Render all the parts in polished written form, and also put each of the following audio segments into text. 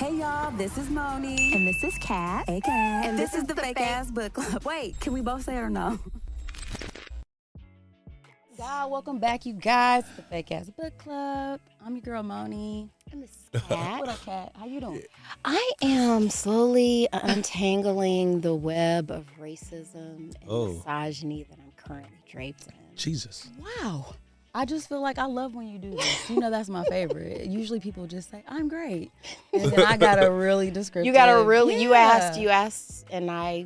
Hey y'all, this is Moni. And this is Kat. Hey Kat. And this is the Fake Ass Book Club. Wait, can we both say it or no? God, welcome back, you guys, to the Fake Ass Book Club. I'm your girl, Moni. And this is Kat. What up, Kat? How you doing? I am slowly untangling the web of racism and misogyny that I'm currently draped in. Jesus. Wow. I just feel like I love when you do this. You know that's my favorite. Usually people just say, I'm great. And then I got a really descriptive. You got a really, yeah. you asked, and I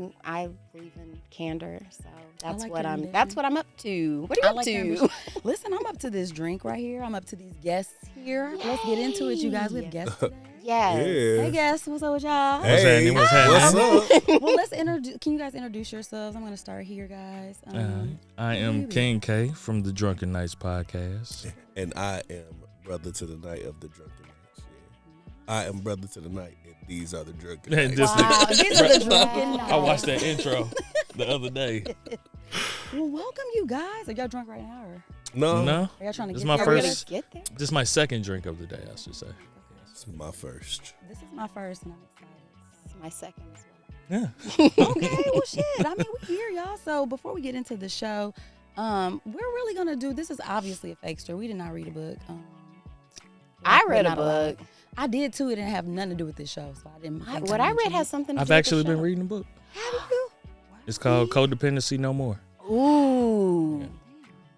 believe in candor, so that's what I'm up to. What are you up to? Listen, I'm up to this drink right here. I'm up to these guests here. Yay. Let's get into it, you guys. We have guests today. Yes. Yeah. Hey guests, what's up with y'all? Hey, what's happening? What's up? Well, let's introduce. Can you guys introduce yourselves? I'm going to start here, guys. I am King K from the Drunken Knights podcast. And I am brother to the night of the Drunken Knights. Yeah. I am brother to the night, and these are the Drunken Knights. Wow, these are the Drunken Knights. I watched that intro the other day. Well, welcome, you guys. Are y'all drunk right now? Or? No. Are y'all trying to This get is my there? first. Get there? This is my second drink of the day, I should say. This is my first. This is my first, and I'm excited. This is my second as well. Yeah. Okay, well, shit. I mean, we here, y'all. So before we get into the show, we're really going to do, this is obviously a fake story. We did not read a book. I read a not book. I did, too. It didn't have nothing to do with this show, so I didn't. What I read has something to I've do with actually the been show. reading a book. Have you? It's called Codependency No More. Ooh. Yeah.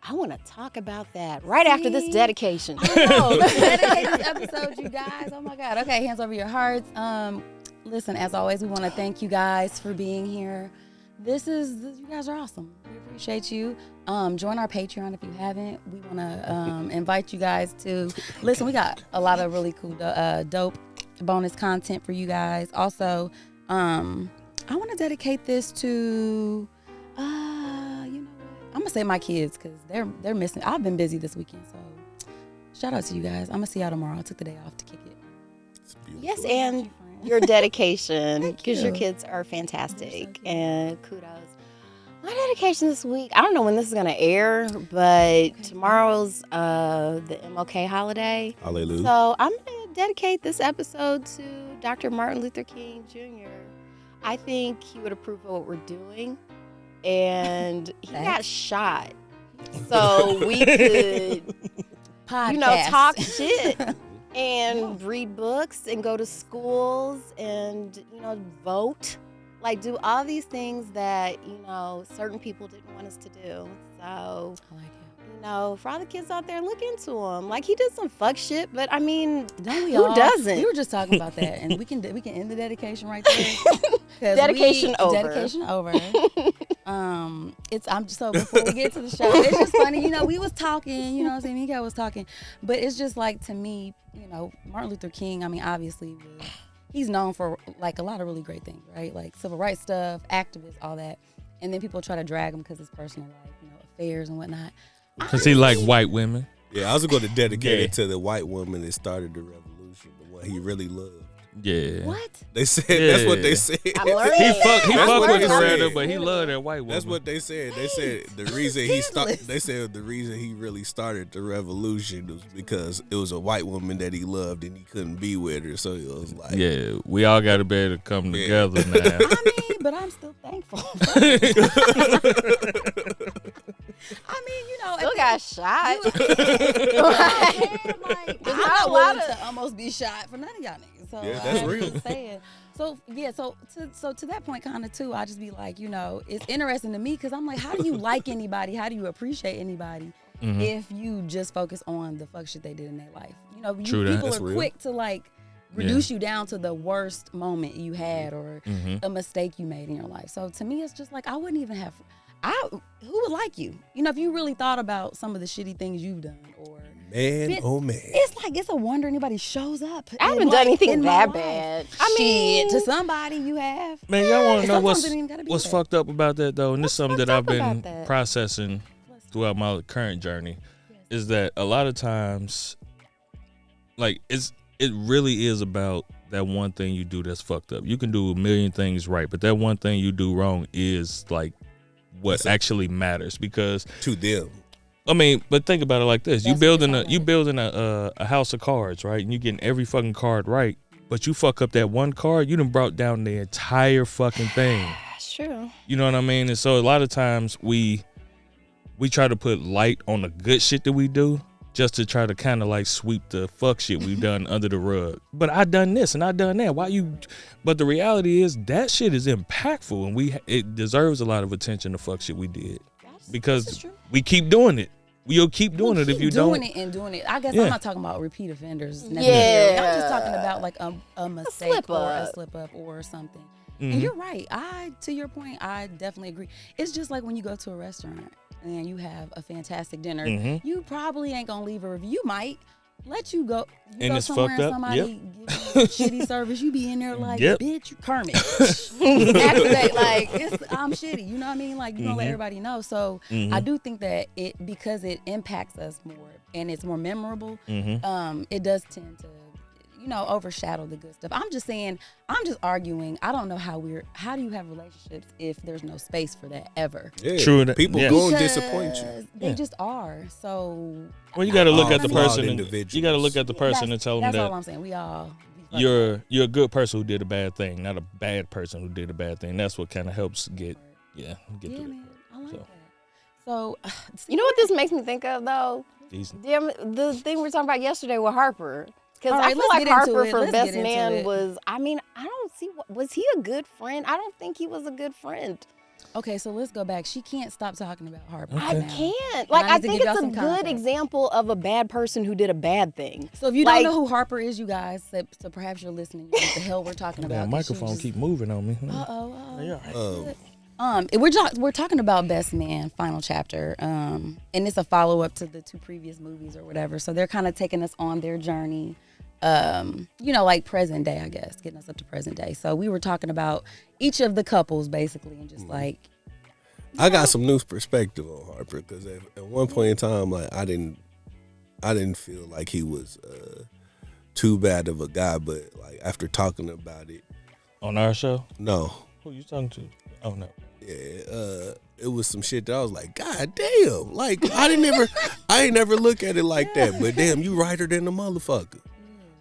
I want to talk about that right after this dedication. Oh, let's dedicate this episode, you guys. Oh, my God. Okay, hands over your hearts. Listen, as always, we want to thank you guys for being here. You guys are awesome. We appreciate you. Join our Patreon if you haven't. We want to invite you guys to listen. We got a lot of really cool, dope bonus content for you guys. Also, I want to dedicate this to, I'm gonna say my kids because they're missing. I've been busy this weekend, so shout out to you guys. I'm gonna see y'all tomorrow. I took the day off to kick it. Yes, and your dedication, because your kids are fantastic, and kudos. My dedication this week, I don't know when this is going to air, but tomorrow's the MLK holiday. Hallelujah. So I'm going to dedicate this episode to Dr. Martin Luther King Jr. I think he would approve of what we're doing, and he got shot. So we could, talk shit. And read books and go to schools and, vote. Like, do all these things that, certain people didn't want us to do. So, I like it. For all the kids out there, look into him. Like, he did some fuck shit, but, I mean, don't we who all? doesn't? We were just talking about that, and we can end the dedication right there. Dedication over. Dedication over. So before we get to the show, it's just funny, we was talking, what I'm saying, Mika was talking, but it's just like, to me, Martin Luther King, I mean, obviously, he's known for like a lot of really great things, right? Like civil rights stuff, activists, all that. And then people try to drag him because his personal life, affairs and whatnot. Because he like white women. Yeah, I was going to dedicate it to the white woman that started the revolution, the one he really loved. Yeah. What? They said, that's what they said. I'm learning. He fucked with they Miranda, said. but he loved that white woman. That's what they said. They said the reason the reason he really started the revolution was because it was a white woman that he loved and he couldn't be with her. So it was like, yeah, we all got to be able to come together now. I mean, but I'm still thankful. I mean, Still got shot. I'm not willing to almost be shot for none of y'all niggas. So yeah, that's real. Just saying. So yeah, so to that point, kind of too, I just be like, it's interesting to me because I'm like, how do you like anybody? How do you appreciate anybody if you just focus on the fuck shit they did in their life? People are quick to like reduce you down to the worst moment you had or a mistake you made in your life. So to me, it's just like I wouldn't even have. Who would like you? If you really thought about some of the shitty things you've done, or oh man, it's like it's a wonder anybody shows up. I haven't done anything that bad. I mean, to somebody you have. Man, y'all want to know Sometimes what's fucked up about that though, and this is something that I've been that? processing throughout my current journey, is that a lot of times, like it really is about that one thing you do that's fucked up. You can do a million things right, but that one thing you do wrong is like what actually matters, because to them. I mean, but think about it like this: you building a house of cards, right? And you getting every fucking card right, but you fuck up that one card, you done brought down the entire fucking thing. That's true. You know what I mean? And so a lot of times we try to put light on the good shit that we do just to try to kind of like sweep the fuck shit we've done under the rug. But I done this and I done that. Why you? But the reality is that shit is impactful, and it deserves a lot of attention. The fuck shit we did, because we keep doing it. We'll keep doing it if you don't. Doing it. I guess I'm not talking about repeat offenders necessarily. Yeah. I'm just talking about like a mistake or a slip up or something. Mm-hmm. And you're right. To your point, I definitely agree. It's just like when you go to a restaurant and you have a fantastic dinner, Mm-hmm. you probably ain't gonna leave a review. You might let you go. And go it's somewhere fucked and up. somebody Yep. gives you shitty service. You be in there like, Yep. bitch, you Kermit. After that, like, I'm shitty. You know what I mean? Like, you gonna let everybody know. So I do think that because it impacts us more and it's more memorable, it does tend to, overshadow the good stuff. I'm just saying, I'm just arguing. I don't know how do you have relationships if there's no space for that ever? Yeah. True. People Yeah. going to disappoint you. They just are. So Well, you got to look All at the flawed person. individuals. You got to look at the person and tell them that's all that I'm saying. We all you're a good person who did a bad thing, not a bad person who did a bad thing. That's what kind of helps get yeah, through it. man. I like So. that. So, You know what this makes me think of though? Decent. Damn, the thing we were talking about yesterday with Harper. Because All I right, feel let's like get into Harper it. for Let's Best get into Man it. was, I don't see, was he a good friend? I don't think he was a good friend. okay, so let's go back. She can't stop talking about Harper. I now. can't. And Like, I I need to think give it's y'all a some good context. example of a bad person who did a bad thing. So if you Like- don't know who Harper is, you guys, so perhaps you're listening. You know what the hell we're talking about. That microphone keep moving on me. We're talking about Best Man final chapter, and it's a follow up to the 2 previous movies or whatever. So they're kind of taking us on their journey, like present day, I guess, getting us up to present day. So we were talking about each of the couples basically, and just like I got some new perspective on Harper because at one point in time, like I didn't feel like he was too bad of a guy, but like after talking about it, On our show? no, Who you talking to? Oh no. yeah, it was some shit that I was like, God damn, like I ain't never look at it like that, but damn, you righter than the motherfucker.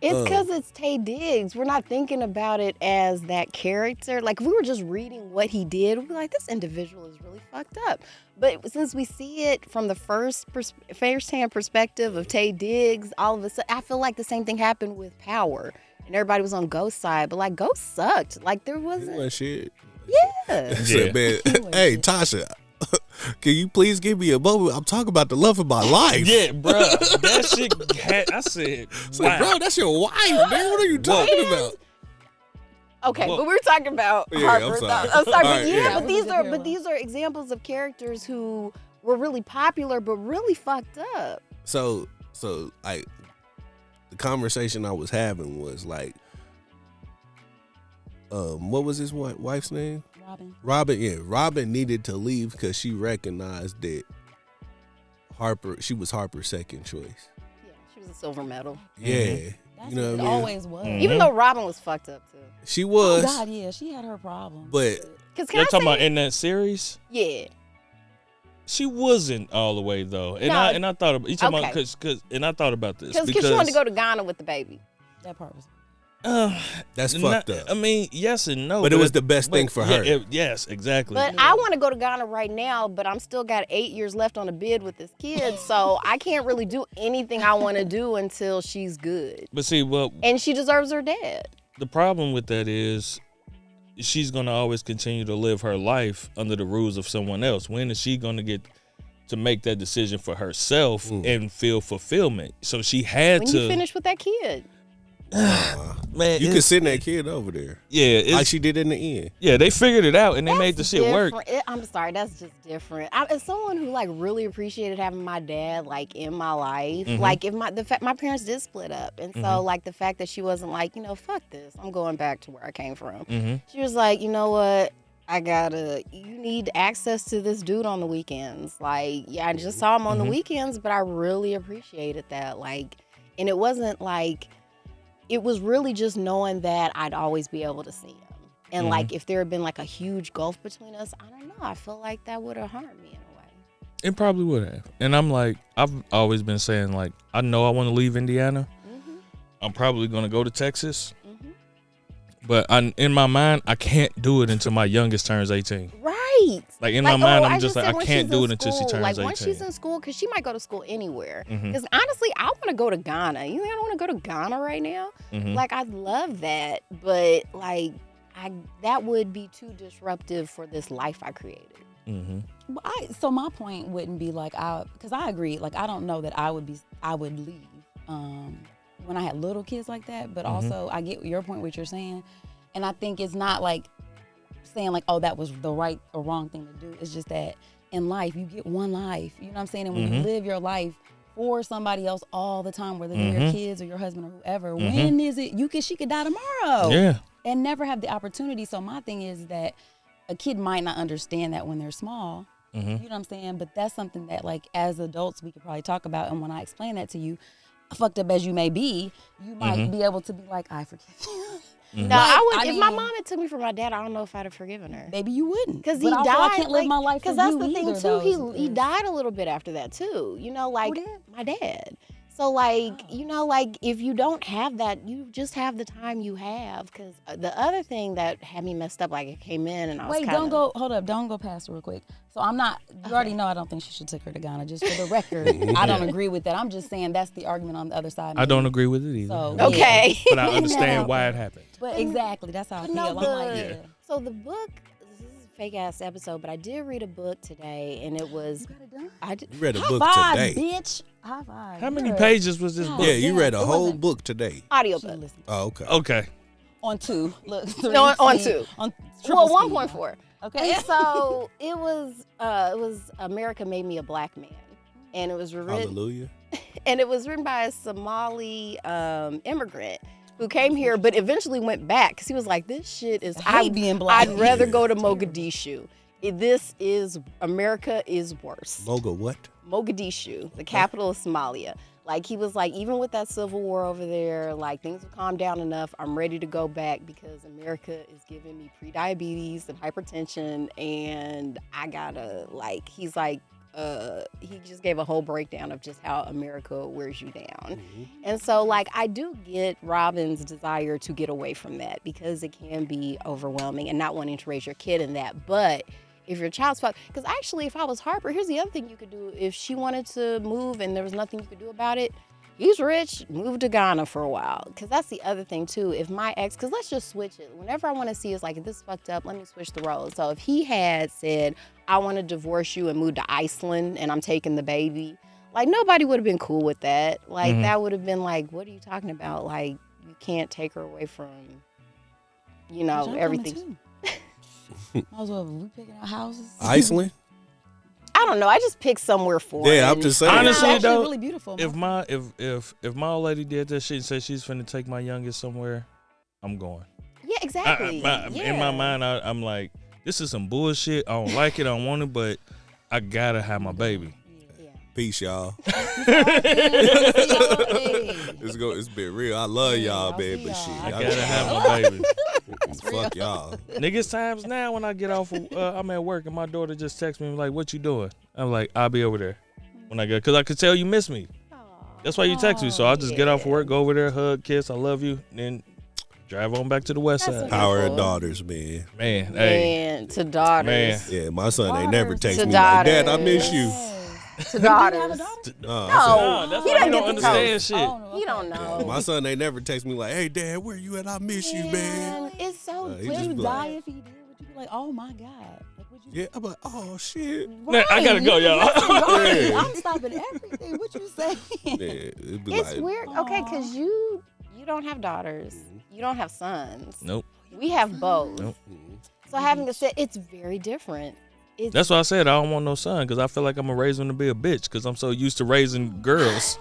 It's because it's Taye Diggs. We're not thinking about it as that character. Like, if we were just reading what he did, we'd be like, this individual is really fucked up. But since we see it from the first-hand perspective of Taye Diggs, all of a sudden, I feel like the same thing happened with Power. And everybody was on Ghost's side. But, like, Ghost sucked. Like, there It wasn't. wasn't shit. Yeah. Said, man, hey Tasha, can you please give me a moment? I'm talking about the love of my life. Yeah, bro. That shit. I said, It's like, wow. bro, that's your wife, man. What are you talking about? Okay, Well- but we were talking about Yeah, Harper. I'm sorry. I'm sorry, All but right, yeah, yeah. but That these was a are good hero. examples of characters who were really popular but really fucked up. So like the conversation I was having was like, what was his wife's name? Robin. Robin. Yeah, Robin needed to leave because she recognized that she was Harper's second choice. Yeah, she was a silver medal. Yeah, That's you know what what it I mean. always was. Mhm. Even though Robin was fucked up too. She Oh was, God, yeah, she had her problems. but Cause can You're I talking say, about in that series? yeah, She wasn't all the way though, and No. I thought about you talking Okay. about and I thought about this because she wanted to go to Ghana with the baby. that part was. that's not- fucked up. I mean, yes and no, But it was the best thing for her. Yes, exactly. But I want to go to Ghana right now, but I'm still got 8 years left on the bid with this kid, so I can't really do anything I want to do until she's good. But see, well, And she deserves her dad. the problem with that is she's gonna always continue to live her life under the rules of someone else. When is she gonna get to make that decision for herself and feel fulfillment? So she had When to. you finish with that kid. Man, you could send that kid over there yeah, like she did in the end. yeah, they figured it out and they That's made the shit work. different. I'm sorry, that's just different. As someone who like really appreciated having my dad like in my life, Mm-hmm. like if my parents did split up, and so like the fact that she wasn't like, fuck this, I'm going back to where I came from. Mm-hmm. She was like, you know what? You need access to this dude on the weekends. Like, yeah, I just saw him on the weekends, but I really appreciated that. Like, and it wasn't like, it was really just knowing that I'd always be able to see him. And like, if there had been like a huge gulf between us, I don't know. I feel like that would have harmed me in a way. It probably would have. And I'm like, I've always been saying like, I know I want to leave Indiana. I'm probably gonna go to Texas. But in my mind, I can't do it until my youngest turns 18. Right. Like in my mind, I'm I just like, said I when can't she's do in it until she school, turns like 18. once she's in school, because she might go to school anywhere. Mhm. Because honestly, I want to go to Ghana. You think I don't want to go to Ghana right now? Mhm. Like, I'd love that, but like, that would be too disruptive for this life I created. Mm-hmm. So my point wouldn't be like because I agree. Like I don't know that I would leave when I had little kids like that. But also I get your point, what you're saying, and I think it's not like saying like, oh, that was the right or wrong thing to do. It's just that in life you get one life. You know what I'm saying? And when you live your life for somebody else all the time, whether they're your kids or your husband or whoever, when is it she could die tomorrow? Yeah. And never have the opportunity. So my thing is that a kid might not understand that when they're small. You know what I'm saying? But that's something that, like, as adults, we could probably talk about. And when I explain that to you, fucked up as you may be, you might be able to be like, I forgive you. No, Like, I would. I If my mean, mom had took me from my dad, I don't know if I'd have forgiven her. Maybe you wouldn't. Because But he also, died. I can't live my life for Because that's you the thing either, too. though, He died a little bit after that too. You know, like Who did? my dad. So like, you know, like if you don't have that, you just have the time you have. Because the other thing that had me messed up, like I came in and I was Wait, don't go past her real quick. So I'm not, you already know I don't think she should take her to Ghana, just for the record. I don't agree with that. I'm just saying that's the argument on the other side. I don't agree with it either. So, Okay. But I understand why it happened. But exactly, that's how I feel. I'm like, yeah. So the book, this is a fake ass episode, but I did read a book today, and it was. You read a book High five, today. bitch. High five. How many pages was this book? Yeah, you read a it whole wasn't- book today. Audiobook. Oh, okay. Okay. On 2. Look, 3, No, on speed, 2. On Well, triple speed. 1.4. Okay. And so it was America Made Me a Black Man, and it was written. Hallelujah. And it was written by a Somali immigrant who came here, but eventually went back because he was like, "This shit is being black. I'd rather go to Mogadishu. America is worse." What? Mogadishu, the capital of Somalia. Like, he was like, even with that civil war over there, like, things have calmed down enough. I'm ready to go back because America is giving me prediabetes and hypertension, and I gotta, like, he's like, he just gave a whole breakdown of just how America wears you down. And so, like, I do get Robin's desire to get away from that because it can be overwhelming and not wanting to raise your kid in that. But if your child's father, because actually, if I was Harper, here's the other thing you could do. If she wanted to move and there was nothing you could do about it, he's rich, move to Ghana for a while. Because that's the other thing too. If my ex, because let's just switch it. Whenever I want to see is like, if this is fucked up, let me switch the roles. So if he had said, I want to divorce you and move to Iceland and I'm taking the baby, like, nobody would have been cool with that. Like, that would have been like, what are you talking about? Like, you can't take her away from, you know, everything. Might as well we picking out houses. Iceland? I don't know. I just picked somewhere for Yeah, I'm just saying. Honestly, It's actually though, really beautiful. if my old lady did that shit and said she's finna take my youngest somewhere, I'm going. Yeah, exactly. In my mind, I'm like, this is some bullshit. I don't like it. I don't want it, but I gotta have my baby. Peace, y'all. Hey. It's been real. I love y'all, I'll man, see but y'all. shit. I gotta have my baby. Fuck y'all. Niggas times now when I get off, I'm at work and my daughter just texts me like, "What you doing?" I'm like, "I'll be over there when I get," because I could tell you miss me. That's why you text me. So I'll just get off of work, go over there, hug, kiss, I love you, and then drive on back to the west side. Power of daughters, man. Man, hey, Man, to daughters. Man. Yeah, my son ain't never text To me like, Dad, I daughters. miss you. To daughters. No, No, that's he why doesn't you don't get the understand toast. shit. He don't know. my son ain't never text me like, hey, Dad, where you at? I miss you, man. Man, it's so He Would just you be die like, if he did? Would you be like, oh my God? Like, would you? yeah, I'm like, oh, shit. Man, I gotta go, y'all. Right. Yeah. I'm stopping everything. What you saying? Yeah, it'd be It's like, weird. Okay, because you don't have daughters. You don't have sons. Nope. We have both. Nope. So having a set, it's very different. It's, That's why I said I don't want no son because I feel like I'm gonna raise him to be a bitch because I'm so used to raising girls.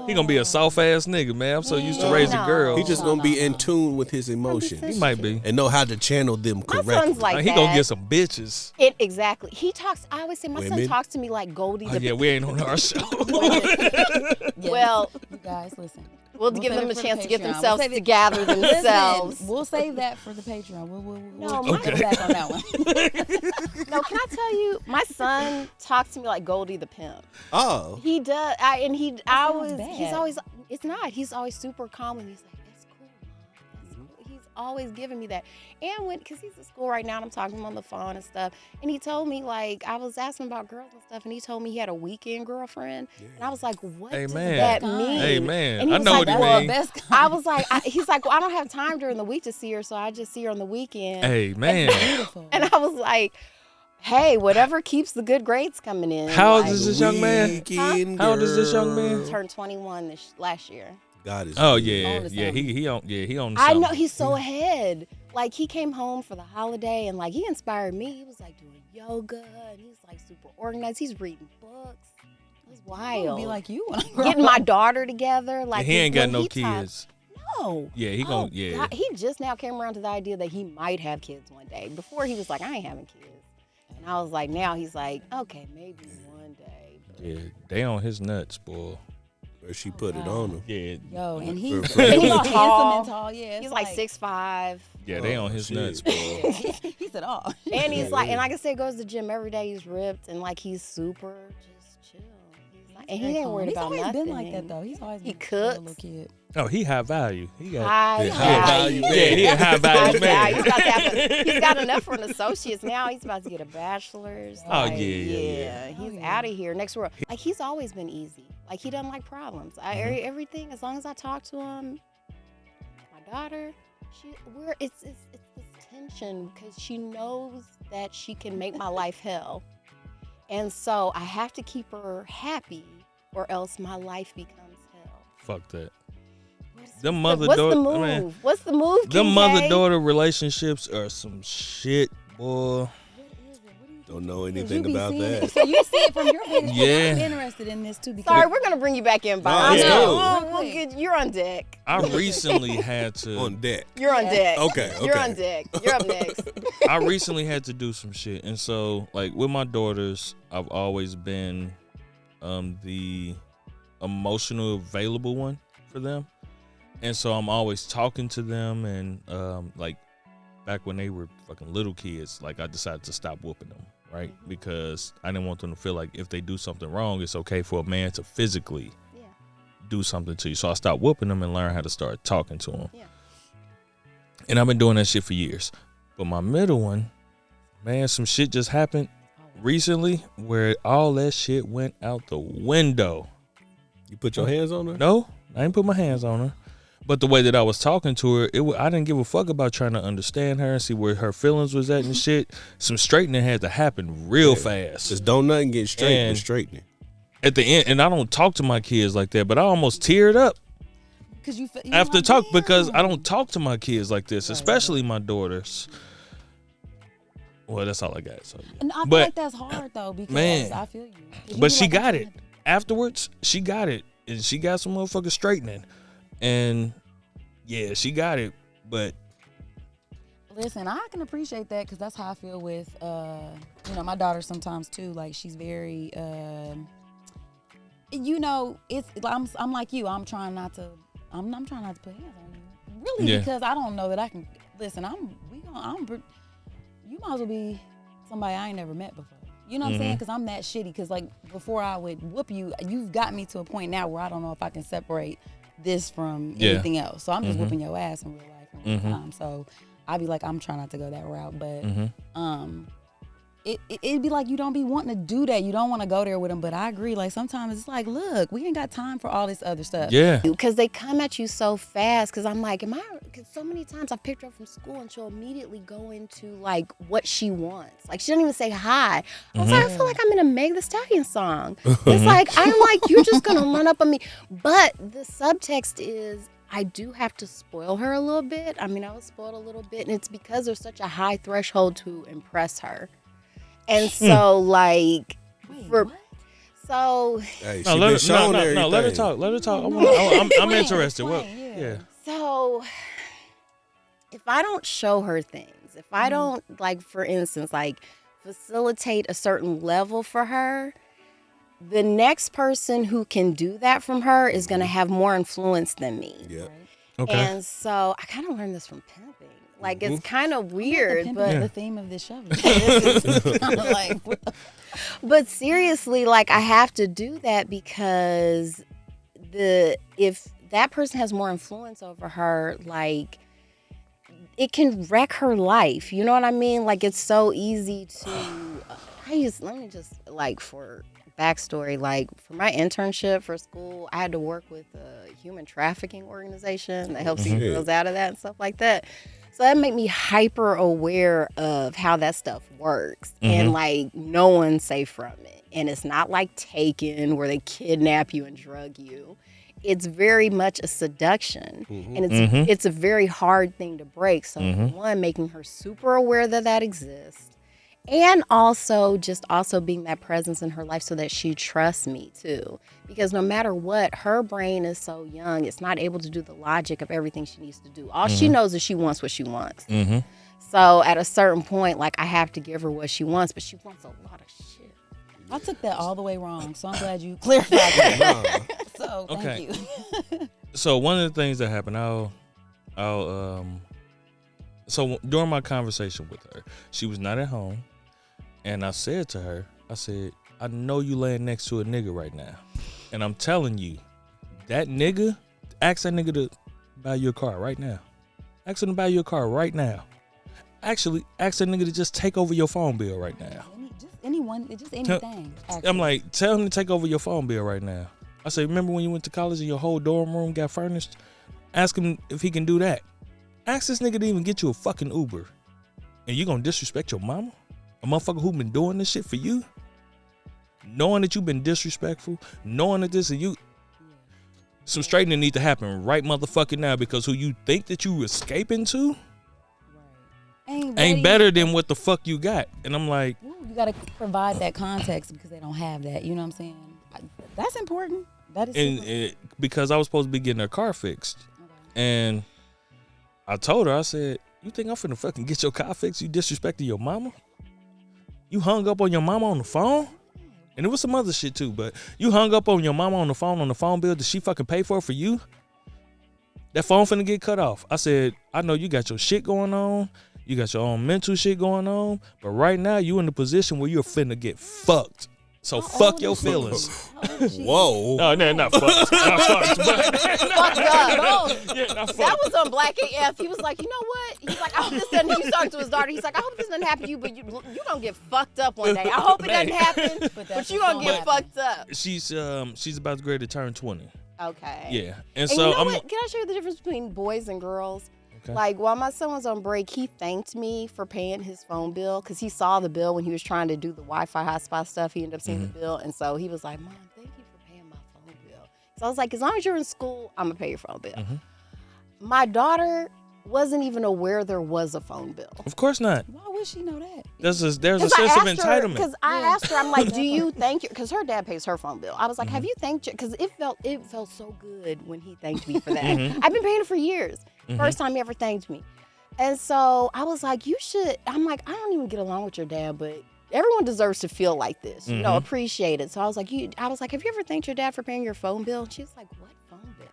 He gonna be a soft ass nigga, man. I'm so used to raising No. girls. he just gonna be in tune with his emotions He might be. and know how to channel them my correctly. son's like He that. gonna get some bitches. Exactly. He talks. I always say my son Women. talks to me like Goldie. Oh, the yeah, we ain't on our show. Yes. Well, you guys, listen. we'll give save them it a for the chance to get Patreon. themselves We'll save it- to gather themselves. Listen, we'll save that for the Patreon. We'll No, go back on that one. No, can I tell you? My son talks to me like Goldie the pimp. Oh, He does. He's sounds bad. always. It's not. He's always super calm and he's like, "That's cool, Mom. That's cool." He's always giving me that. And because he's at school right now, and I'm talking to him on the phone and stuff. And he told me, like, I was asking about girls and stuff, and he told me he had a weekend girlfriend. Yeah. And I was like, what does that mean? Hey, man. And he I was know like, what he means. I was like, he's like, well, I don't have time during the week to see her, so I just see her on the weekend. Hey, man. And I was like, hey, whatever keeps the good grades coming in. How old is this young man? How old is this young man? Turned 21 last year. God is. Oh yeah, he on. I know, he's so ahead. Like, he came home for the holiday and like he inspired me. He was like doing yoga and he's like super organized. He's reading books. It was wild. Be like you. Getting my daughter together. Like, he ain't got no kids. No. Yeah, he gon' yeah. God, he just now came around to the idea that he might have kids one day. Before he was like, I ain't having kids. And I was like, now he's like, okay, maybe one day. But... Yeah, they on his nuts, boy. Where she put it on him. Yeah. Yo, and he's he's handsome and tall. Yeah, he's like 6'5". Yeah, they on his nuts, boy. He said, oh. And he's like, and like I said, goes to the gym every day. He's ripped and like he's super just chill. He's like, and he ain't worried about nothing. He's always been like that though. He's always been cooks. a little kid. Oh, he high value. He got high value. Yeah, he a high value man. He's got enough for an associate's now. He's about to get a bachelor's. Oh, like, yeah. He's out of here. Next world. Like, he's always been easy. Like, he doesn't like problems. Everything, as long as I talk to him, my daughter, it's this tension because she knows that she can make my life hell. And so I have to keep her happy or else my life becomes hell. Fuck that. What's the move? What's the move? Them mother-daughter relationships are some shit, boy. Don't know anything about that. So you see it from your vantage point. Yeah. I'm interested in this too. Sorry, we're gonna bring you back in, Bob. You're on deck. I recently had to on deck. You're on deck. Okay. You're on deck. You're up next. I recently had to do some shit, and so like with my daughters, I've always been the emotional available one for them, and so I'm always talking to them, and like back when they were fucking little kids, like I decided to stop whooping them. Right, because I didn't want them to feel like if they do something wrong, it's okay for a man to physically do something to you. So I stopped whooping them and learned how to start talking to them. Yeah. And I've been doing that shit for years. But my middle one, man, some shit just happened recently where all that shit went out the window. You put your hands on her? No, I didn't put my hands on her. But the way that I was talking to her, I didn't give a fuck about trying to understand her and see where her feelings was at and shit. Some straightening had to happen real fast. Just don't nothing get straight and straightening. At the end, and I don't talk to my kids like that, but I almost teared up because I don't talk to my kids like this, especially my daughters. Well, that's all I got. So, yeah. And I feel like that's hard though because I feel you. But she got it. Afterwards, she got it, and she got some motherfucking straightening. And yeah, she got it, but listen, I can appreciate that because that's how I feel with my daughter sometimes too. Like she's very it's I'm like you. I'm trying not to put hands on you. Really, because I don't know that I can listen, you might as well be somebody I ain't never met before. You know what I'm saying? Because I'm that shitty. Because like before I would whoop you, you've got me to a point now where I don't know if I can separate this from anything else. So I'm just whooping your ass in real life in real time. So I'd be like, I'm trying not to go that route. But it'd be like you don't be wanting to do that. You don't want to go there with them. But I agree. Like sometimes it's like, look, we ain't got time for all this other stuff. Yeah. Because they come at you so fast. Because I'm like, because so many times I've picked her up from school and she'll immediately go into like what she wants. Like she don't even say hi. I was like, I feel like I'm in a Meg Thee Stallion song. It's like, I'm like, you're just going to run up on me. But the subtext is, I do have to spoil her a little bit. I mean, I was spoiled a little bit. And it's because there's such a high threshold to impress her. And so, like, hey, let her talk. Let her talk. I'm interested. Well, yeah. So, if I don't show her things, if I don't, like, for instance, like, facilitate a certain level for her, the next person who can do that from her is going to have more influence than me. Yeah. Okay. And so, I kind of learned this from pimping. Like, it's kind of weird, but the theme of this show. This is kind of like, but seriously, like, I have to do that because if that person has more influence over her, like, it can wreck her life. You know what I mean? Like, it's so easy to. Let me just, like, for backstory, like, for my internship for school, I had to work with a human trafficking organization that helps get girls out of that and stuff like that. So that made me hyper aware of how that stuff works. And, like, no one's safe from it. And it's not like Taken, where they kidnap you and drug you. It's very much a seduction. And it's a very hard thing to break. So, one, making her super aware that exists. And also being that presence in her life so that she trusts me too. Because no matter what, her brain is so young, it's not able to do the logic of everything she needs to do. All she knows is she wants what she wants. So at a certain point, like, I have to give her what she wants, but she wants a lot of shit. I took that all the way wrong, so I'm glad you clarified that. So thank you. So one of the things that happened, so during my conversation with her, she was not at home. And I said to her, I know you laying next to a nigga right now. And I'm telling you, that nigga, ask that nigga to buy you a car right now. Ask him to buy you a car right now. Actually, ask that nigga to just take over your phone bill right now. Just anything. I'm like, tell him to take over your phone bill right now. I say, remember when you went to college and your whole dorm room got furnished? Ask him if he can do that. Ask this nigga to even get you a fucking Uber. And you gonna disrespect your mama? A motherfucker who been doing this shit for you? Knowing that you've been disrespectful, knowing that this and you. Some straightening need to happen right motherfucking now, because who you think that you escaping to ain't better than what the fuck you got. And I'm like, you gotta provide that context because they don't have that. You know what I'm saying? That's important. That is because I was supposed to be getting her car fixed. And I told her, I said, you think I'm finna fucking get your car fixed? You disrespecting your mama? You hung up on your mama on the phone? And it was some other shit too, but you hung up on your mama on the phone bill. Did she fucking pay for it for you? That phone finna get cut off. I said, I know you got your shit going on. You got your own mental shit going on. But right now, you in the position where you're finna get fucked. So fuck your feelings. Whoa. No, not fucked. Not fucked, but Fucked up. yeah, not fucked. That was on Black AF. He was like, you know what? He's like, I hope this doesn't. He's talking to his daughter. He's like, I hope this doesn't happen to you, but you gonna get fucked up one day. I hope it doesn't happen, but you gonna get fucked up. She's about to grade to turn 20. Okay. Yeah, and And so you know what? Can I show you the difference between boys and girls? Okay. Like, while my son was on break, he thanked me for paying his phone bill because he saw the bill when he was trying to do the Wi-Fi hotspot stuff. He ended up seeing the bill, and so he was like, Mom, thank you for paying my phone bill. So I was like, as long as you're in school, I'm going to pay your phone bill. My daughter wasn't even aware there was a phone bill. Of course not. Why would she know that? There's a sense of entitlement. Because I asked her, I'm like, do you thank you? Because her dad pays her phone bill. I was like, have you thanked you? Because it felt so good when he thanked me for that. I've been paying it for years. First time he ever thanked me. And so I was like, you should. I'm like, I don't even get along with your dad, but everyone deserves to feel like this, you know, appreciate it. So I was like, have you ever thanked your dad for paying your phone bill? She was like, what phone bill?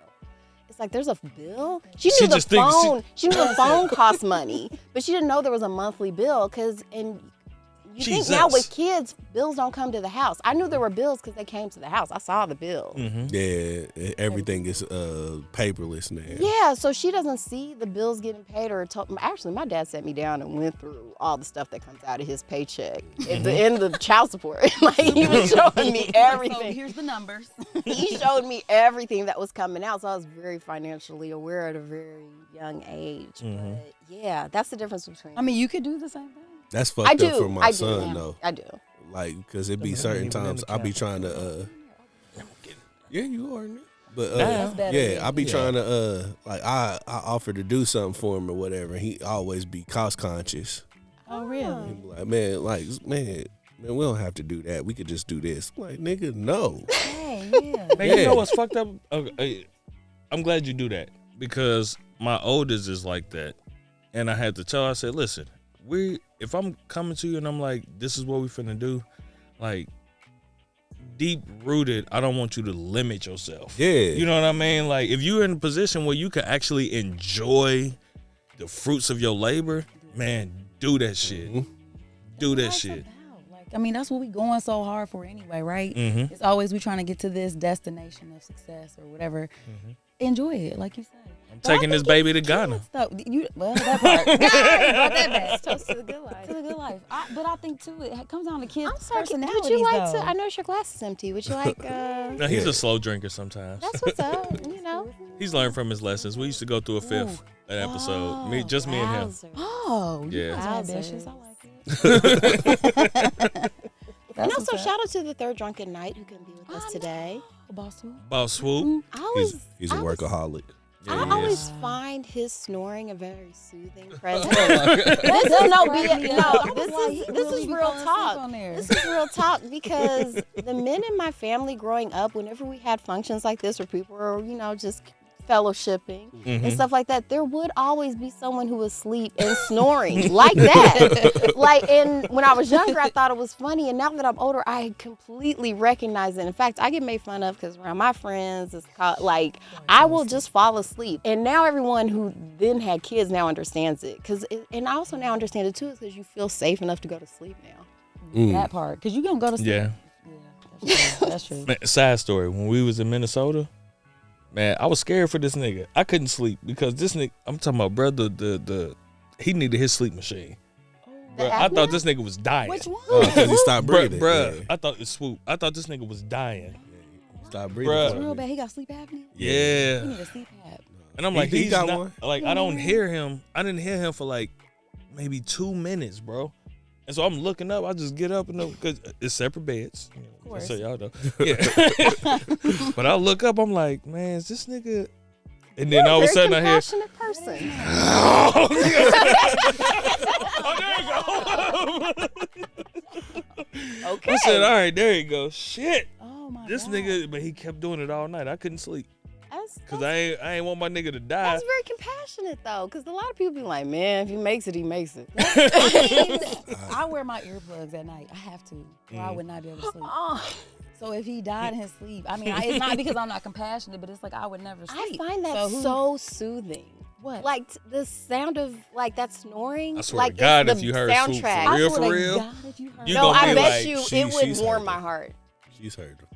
It's like, there's a bill? She knew the phone. She knew the phone cost money, but she didn't know there was a monthly bill. You think now with kids, bills don't come to the house. I knew there were bills because they came to the house. I saw the bill. Yeah, everything is paperless now. Yeah, so she doesn't see the bills getting paid actually, my dad sat me down and went through all the stuff that comes out of his paycheck at the end of the child support. Like, he was showing me everything. So here's the numbers. He showed me everything that was coming out, so I was very financially aware at a very young age. But yeah, that's the difference between. I mean, you could do the same thing. That's fucked up for my son, though. I do. Like, because it be certain times I be trying to, yeah, you are. But, I be trying to, like, I offer to do something for him or whatever, and he always be cost conscious. Oh, really? He be like, man, we don't have to do that. We could just do this. I'm like, nigga, no. Hey, yeah. Man, you know what's fucked up? I'm glad you do that, because my oldest is like that. And I had to tell her, I said, listen, if I'm coming to you and I'm like, this is what we finna do, like, deep rooted, I don't want you to limit yourself. Yeah. You know what I mean? Like, if you're in a position where you can actually enjoy the fruits of your labor, man, do that shit. Do that shit. I mean, that's what we going so hard for anyway, right? It's always we trying to get to this destination of success or whatever. enjoy it, like you said. I'm taking this baby to Ghana. That part. God, brought that back. Toast to the good life. To the good life. But I think too, it comes down to kids' I'm sorry, personalities. would you like though. to? I notice your glass is empty. Would you like? No, he's a slow drinker sometimes. That's what's up. You know. He's learned from his lessons. We used to go through a fifth an episode. Me and him. Wowzers. Oh, you Yeah. guys are Wowzers. ambitious. I like it. And also, shout out to the third Drunken Knight who couldn't be with us today. Boss who? About swoop. He's a workaholic. I Yeah, always find his snoring a very soothing presence. This is no crack me BS. up. No, I was like, he this really is be real falling asleep talk. on there. This is real talk because the men in my family growing up, whenever we had functions like this where people were, just fellowshipping and stuff like that, there would always be someone who was asleep and snoring like that. And when I was younger, I thought it was funny, and now that I'm older, I completely recognize it. In fact, I get made fun of because around my friends, it's called, I will just fall asleep. And now everyone who then had kids now understands it, and I also now understand it too, because you feel safe enough to go to sleep now. That part, because you gonna go to sleep. Yeah. That's true. Man, side story. When we was in Minnesota, man, I was scared for this nigga. I couldn't sleep because this nigga, I'm talking about, brother, he needed his sleep machine. Bruh, I thought this nigga was dying. Which one? Because he stopped breathing. Bruh, Yeah. I thought it was swoop. I thought this nigga was dying. He stopped breathing. Bruh. It's real bad. He got sleep apnea. Yeah. He need a sleep app. And I'm He- like, he he's got not, one. like, I don't hear him. I didn't hear him for like maybe 2 minutes, bro. And so I'm looking up. I just get up and because it's separate beds. Of course. So y'all know. Yeah. But I look up. I'm like, man, is this nigga? And then all of a sudden I hear. Compassionate person. Oh, there you go. Okay. I said, all right, there you go. Shit. Oh my This God. nigga, but he kept doing it all night. I couldn't sleep That's- because I ain't want my nigga to die. That's very compassionate though, because a lot of people be like, man, if he makes it, he makes it. I wear my earplugs at night. I have to, or I would not be able to sleep. Oh, So if he died in his sleep, I mean, it's not because I'm not compassionate, but it's like I would never I sleep. find that who- so soothing. What? Like the sound of that snoring. I swear like to God, it's if the you heard Swoop soundtrack. for I real, swear for to real, God, if you heard you No, gonna I be bet like, you she- it would she's warm heard my it. heart. She's heard him.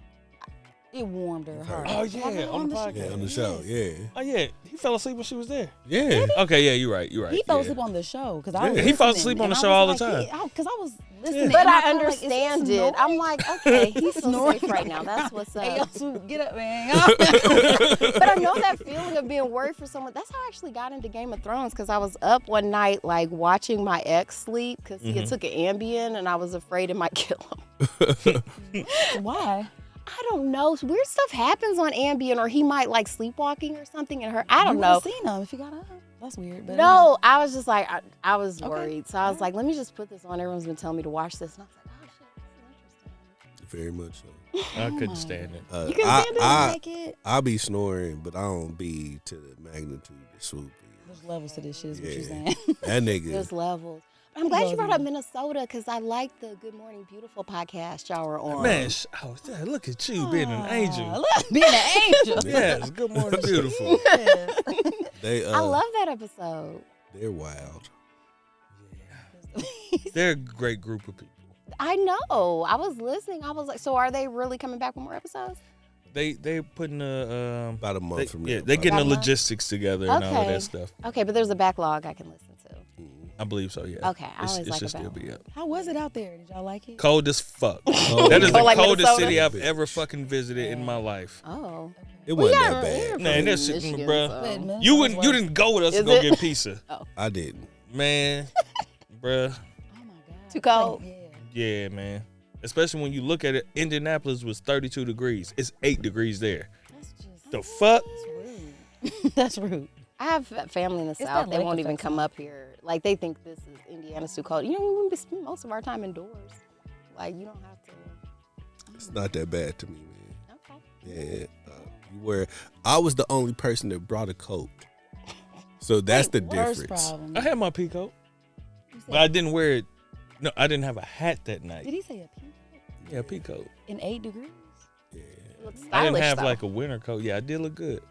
it warmed her heart. Oh yeah, on the show. podcast. Yeah, on the show. Yeah. Oh yeah, he fell asleep when she was there. Yeah. Okay, yeah, you're right. He fell yeah. asleep on the show because Yeah. I was He falls listening, asleep on and the I show was all the like, time. Because I was listening, But and I felt like, is he understand it. snoring? I'm like, okay, he's so Snoring. safe right now. That's what's Hey, yo, up. Swoop, get up, man. But I know that feeling of being worried for someone. That's how I actually got into Game of Thrones, because I was up one night watching my ex sleep because he had took an Ambien and I was afraid it might kill him. Why? I don't know. Weird stuff happens on Ambien, or he might sleepwalking or something and her. I don't you know. Seen him if you got up. That's weird. But No, I was just like, I was Okay. worried. So I was like, let me just put this on. Everyone's been telling me to watch this. And I was like, oh shit, this is interesting. Very much so. I couldn't stand it. You can stand it I, and make it. I be snoring, but I don't be to the magnitude of Swoop. there's levels to this shit. Is what you're Yeah. saying. That nigga. There's levels. I'm glad you brought up Minnesota, because I like the Good Morning Beautiful podcast y'all were on. Man, yeah, look at you being an angel. Look, being an angel. Yes, good morning, beautiful. They, I love that episode. They're wild. They're a great group of people. I know. I was listening. I was like, so are they really coming back with more episodes? They putting About a month from now. yeah, they're getting the About a month? logistics together and all of Okay. that stuff. Okay, but there's a backlog I can listen to. I believe so. Yeah. Okay, I It's- always it like should a still be balance. up. How was it out there? Did y'all like it? Cold as fuck. Oh, That is Cold the like coldest Minnesota? city I've ever fucking visited in my life. Oh. It wasn't yeah, that you're bad. from Man, that shit, Michigan, bruh. so- Wait, man, You that was you didn't go with us Is to go it? get pizza, I didn't. man, bruh. Oh my God. Too cold? Yeah. Yeah, man. Especially when you look at it, Indianapolis was 32 degrees. It's 8 degrees there. That's just The fuck? rude. That's rude. I have family in the It's South. that They lake won't even effect, come huh? up here. Like, they think this is Indiana's too cold. You know, we spend most of our time indoors. Like, you don't have to. It's not that bad to me, man. Okay. Yeah. I was the only person that brought a coat. So that's the Worst difference. problem. I had my peacoat, You said- but I didn't wear it. No, I didn't have a hat that night. Did he say a peak Yeah, peacoat. in 8 degrees? Yeah. It looks I stylish, didn't have though. like a winter coat. Yeah, I did look good.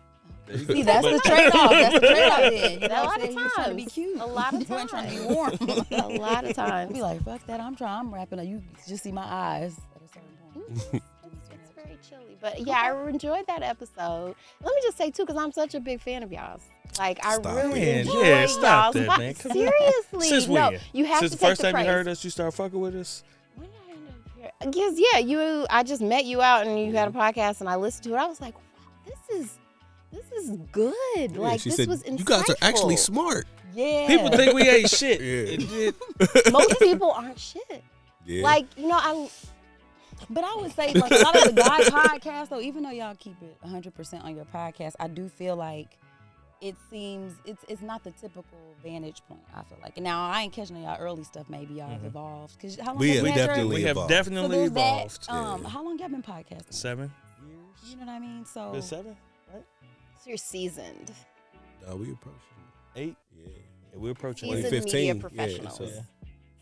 There you go. See, that's the But- trade-off. That's the trade-off then. You know A what I'm lot saying? of He was trying to be times. cute. A lot of You weren't trying to be times. warm. A lot of times. I'd be like, fuck that. I'm wrapping up. You just see my eyes at a certain point. It's very chilly. But yeah, I enjoyed that episode. Let me just say too, because I'm such a big fan of y'all's. Like I really enjoy stop y'all's. that, man. Come on. Seriously, Since no, when? you have Since to the first take the time you praise. heard us, you started fucking with us? When did I end up here? Yes, yeah. I just met you out and you had a podcast and I listened to it. I was like, wow, this is good. Yeah, like she this said, was insightful. you guys are actually smart. Yeah. People think we ain't shit. Yeah. Most people aren't shit. Yeah. Like, you know, But I would say, like, a lot of the guy podcasts, though, even though y'all keep it 100% on your podcast, I do feel like it seems it's not the typical vantage point, I feel like. And now, I ain't catching y'all early stuff. Maybe y'all have evolved. Because how long We have you have had your- definitely We have evolved. definitely there's that, evolved. How long y'all been podcasting? 7 You know what I mean? So years? 7, right? so you're seasoned. No, we approaching 8. Yeah. Yeah, we're approaching Seasoned 8. media 2015. professionals. Yeah,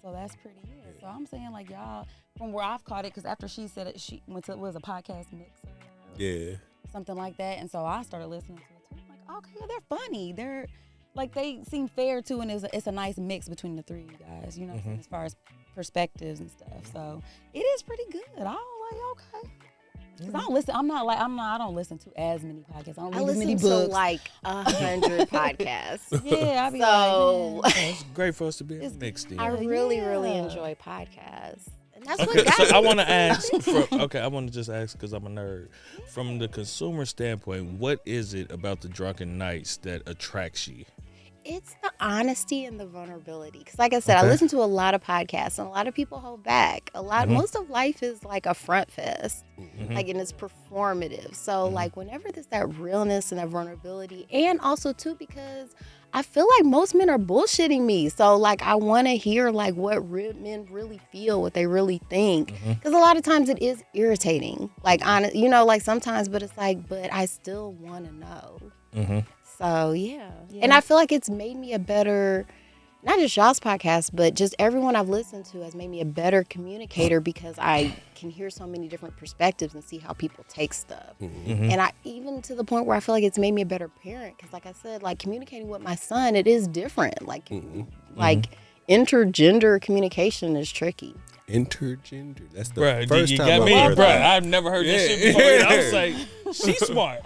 So that's pretty good. So I'm saying, like, y'all, from where I've caught it, because after she said it, she went to, was a podcast mixer. Yeah. Something like that. And so I started listening to it too. I'm like, okay, yeah, they're funny. They're, like, they seem fair too. And it's a nice mix between the three of you guys, you know, as far as perspectives and stuff. So it is pretty good. I'm like, okay. Because I don't listen, I don't listen to as many podcasts. I don't I read as many listen to books. like 100 podcasts. Yeah, I be So like, man. It's great for us to be mixed in. I really Yeah. enjoy podcasts. And that's Okay, what got so me I want to into ask. it. I want to just ask because I'm a nerd. From the consumer standpoint, what is it about the Drunken Knights that attracts you? It's the honesty and the vulnerability. Because like I said, I Okay. listen to a lot of podcasts and a lot of people hold back. Most of life is like a front fest. Like, and it's performative. So like whenever there's that realness and that vulnerability, and also too, because I feel like most men are bullshitting me. So like I want to hear like what men really feel, what they really think. Because a lot of times it is irritating. Like, you know, like sometimes, but it's like, but I still want to know. So yeah. And I feel like it's made me a better, not just y'all's podcast, but just everyone I've listened to has made me a better communicator because I can hear so many different perspectives and see how people take stuff. And I even to the point where I feel like it's made me a better parent because, like I said, like communicating with my son, it is different. Like, like intergender communication is tricky. Intergender. That's the Bruh, first you time got I've me, heard bruh. that. I've never heard this Yeah. shit before. I was like, she's smart.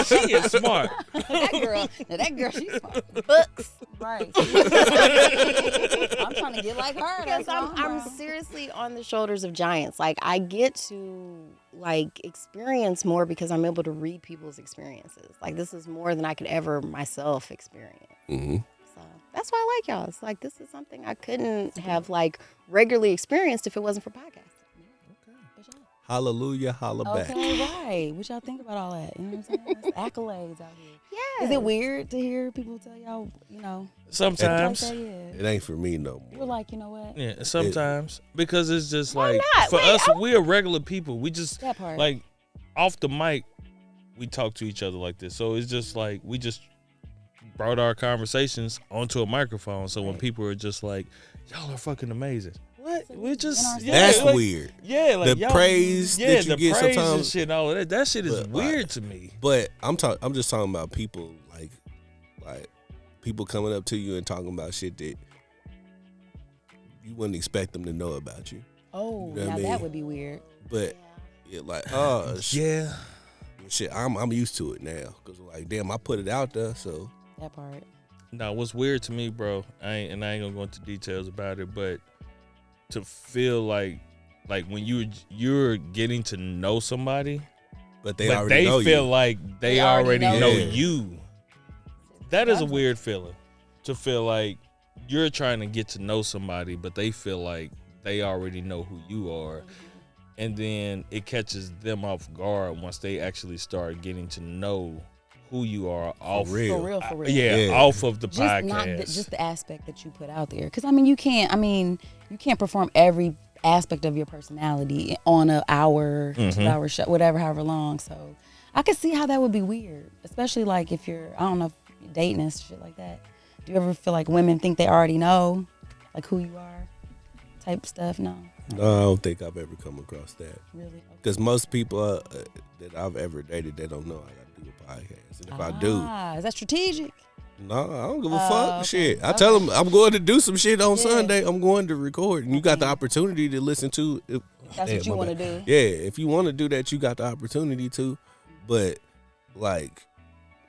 She is smart. that girl, she's smart. Books. Right. I'm trying to get like her. Because That's all, I'm bro. seriously on the shoulders of giants. Like I get to like experience more because I'm able to read people's experiences. Like this is more than I could ever myself experience. So that's why I like y'all. It's like this is something I couldn't have like regularly experienced if it wasn't for podcasts. Hallelujah, holla back. Okay, right. What y'all think about all that? You know what I'm saying? It's accolades out here. Yeah. Is it weird to hear people tell y'all, you know, Sometimes. like that? Yeah. It ain't for me no We're more. like, you know what? Yeah, sometimes. Because it's just Why like, not? for Wait, us, we're regular people. We just, That part. like, off the mic, we talk to each other like this. So it's just like, we just brought our conversations onto a microphone. So when people are just like, y'all are fucking amazing. What? We just, That's like, weird. Yeah, like The y'all, praise yeah, that you the get praise and sometimes- shit and all of that. That shit is But, weird like, to me. But I'm just talking about people like people coming up to you and talking about shit that you wouldn't expect them to know about you. Oh, You know what now I mean? that would be weird. But yeah, like Yeah. shit, I'm used to it now because like damn, I put it out there, so That part. Now, what's weird to me, bro, I ain't gonna go into details about it, but to feel like when you're getting to know somebody, but they but already they know feel you. like they They already already know know you. you. That is a weird feeling. To feel like you're trying to get to know somebody, but they feel like they already know who you are. And then it catches them off guard once they actually start getting to know who you are off real. For real, for real. Yeah, Yeah. off of the Just podcast. not just the aspect that you put out there. Because you can't perform every aspect of your personality on an hour, 2 hour show, whatever, however long. So I could see how that would be weird, especially like if you're, I don't know, if you're dating and shit like that. Do you ever feel like women think they already know, like who you are, type stuff? No, No, I don't think I've ever come across that really. because most people that I've ever dated, they don't know I got to do a podcast, and if I do, Is that strategic? no, I don't give a Oh, fuck. okay. Shit, I tell them I'm going to do some shit on Yeah. Sunday. I'm going to record, and you got the opportunity to listen to it That's what you want to do. Yeah, if you want to do that, you got the opportunity to. But like,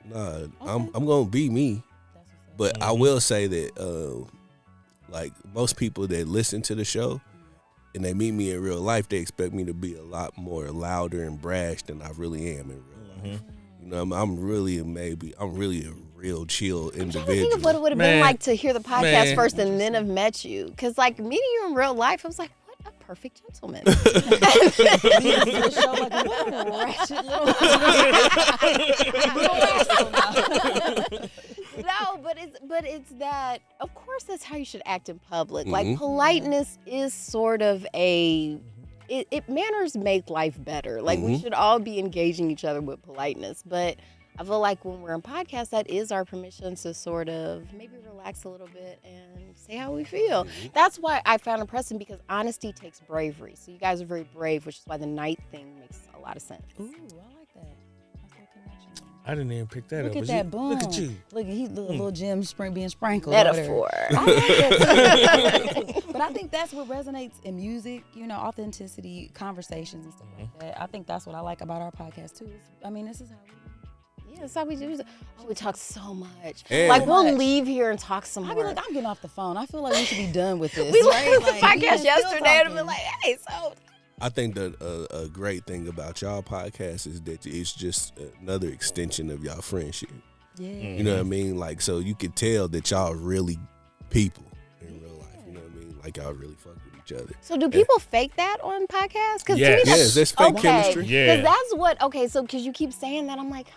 nah, I'm gonna be me. But I will say that, like most people that listen to the show and they meet me in real life, they expect me to be a lot more louder and brash than I really am in real life. You know, I'm really a real chill individual. I'm trying to think of what it would have been like to hear the podcast first and then have met you. Because like meeting you in real life, I was like, what a perfect gentleman. No, but it's that. Of course, that's how you should act in public. Like politeness is sort of a. It manners make life better. Like we should all be engaging each other with politeness. But I feel like when we're in podcasts, that is our permission to sort of maybe relax a little bit and say how we feel. That's why I found it pressing, because honesty takes bravery. So you guys are very brave, which is why the night thing makes a lot of sense. Ooh, I like that. That's a connection. I didn't even pick that up. Look at that, boom. Look at you. Look, he's little Jim being sprinkled. Metaphor. I like that too. But I think that's what resonates in music, you know, authenticity, conversations and stuff like that. I think that's what I like about our podcast too. This is how we Yeah, that's how we do it. Oh, we talk so much. And like we'll leave here and talk some I more. be like, I'm getting off the phone. I feel like we should be done with this. We right? left the Like, podcast still yesterday and talking. be like, hey, so. I think that a great thing about y'all podcast is that it's just another extension of y'all friendship. Yeah. You know what I mean? Like, so you could tell that y'all really people in real life. You know what I mean? Like, y'all really fuck with each other. So do people fake that on podcasts? Because Yes. to me, Yes, there's fake chemistry. Yeah. Because that's what, because you keep saying that, I'm like,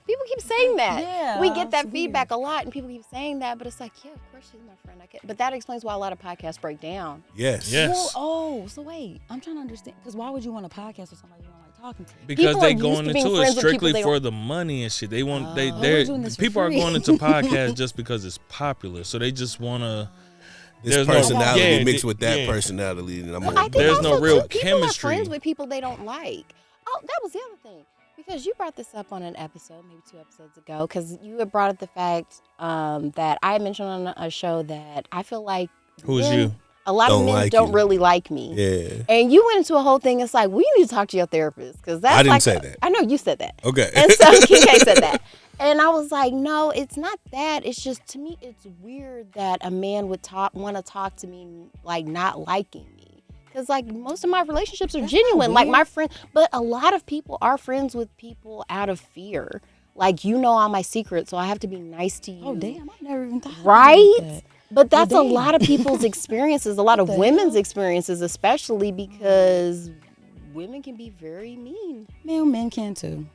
people keep saying that. Yeah, we get that it's feedback a lot, and people keep saying that, but it's like, yeah, of course she's my friend. But that explains why a lot of podcasts break down. Yes. Yes. So wait, I'm trying to understand. Because why would you want a podcast with somebody you don't like talking to? Because People they are used going to being into it friends with strictly people they for don't- the money and shit. They want we're doing this for people are free. going into podcasts just because it's popular. So they just wanna This there's no- personality yeah, mixed with that yeah. personality, and I'm Well, gonna I think There's also no real too, people chemistry. are friends with people they don't like. Oh, that was the other thing. Because you brought this up on an episode, maybe 2 episodes ago, because you had brought up the fact that I had mentioned on a show that I feel like Who's men- you? A lot of Don't men like don't you. really like me. Yeah. And you went into a whole thing. It's like, we need to talk to your therapist, because that's I didn't like say that. I know you said that. Okay. And so KK said that. And I was like, no, it's not that. It's just, to me, it's weird that a man would want to talk to me like not liking me. Because like most of my relationships are genuine. Like my friend, but a lot of people are friends with people out of fear. Like, you know all my secrets, so I have to be nice to you. Oh damn, I never even thought. Right? About that. But that's a damn. lot of people's experiences, a lot of What the women's hell? experiences, especially because women can be very mean. Men can too.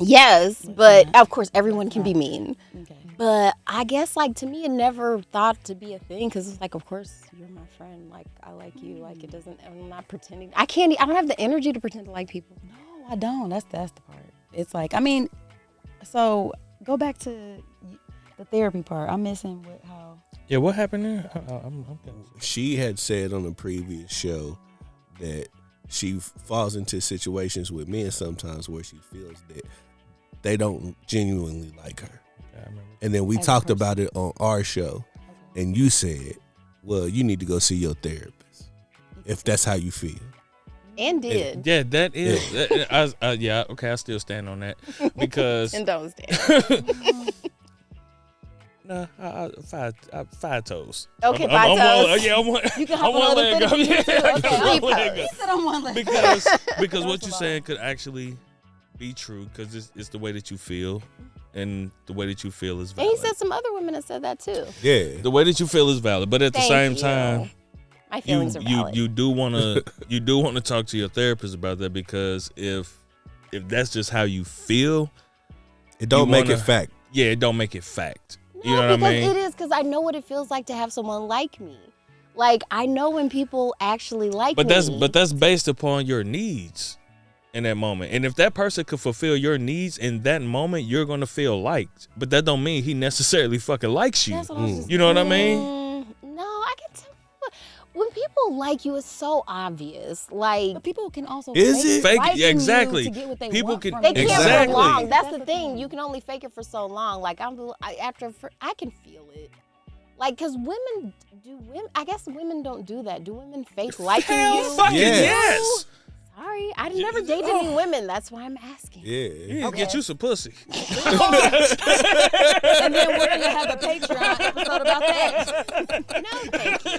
Yes, but of course everyone can be mean. Okay. But I guess, like, to me, it never thought to be a thing, because it's like, of course, you're my friend. Like, I like you. Like, it doesn't, I'm not pretending. I don't have the energy to pretend to like people. No, I don't. That's the part. It's like, so go back to the therapy part. I'm missing with how. Yeah, what happened there? I'm She had said on a previous show that she falls into situations with men sometimes where she feels that they don't genuinely like her. I remember. And then we As a talked person. about it on our show, and you said, well, you need to go see your therapist if that's how you feel. And did. Yeah, that is. Yeah, okay, I still stand on that because And don't stand. nah, five toes. Okay, I'm 5 toes. I'm one. You can I'm hop on one other leg up. feet Yeah, too. I Okay, got leap one leg pose. up. He said on one leg. Because what That's you're a saying could actually be true, because it's the way that you feel, and the way that you feel is And valid. he said some other women have said that too. Yeah. The way that you feel is valid, but at the Thank same you. time, My feelings are valid. you do want to talk to your therapist about that, because if that's just how you feel, It don't You make wanna- it fact. yeah, it don't make it fact. You No, know what I because mean? it is, because I know what it feels like to have someone like me. Like, I know when people actually like But me. that's based upon your needs in that moment. And if that person could fulfill your needs in that moment, you're gonna feel liked. But that don't mean he necessarily fucking likes you. That's what I was just You know what I mean? No, I can tell. When people like you, it's so obvious. Like, But people can also Is it? Fake it, liking yeah, you exactly. to get what they People want can- from they you. can't Exactly. for long. That's the thing. You can only fake it for so long. Like, I can feel it. Like, because I guess women don't do that. Do women fake liking Hell you? fucking yes. Sorry, I've never dated any women. That's why I'm asking. Yeah. You need to get you some pussy. And then we're gonna have a Patreon episode about that. No, thank you.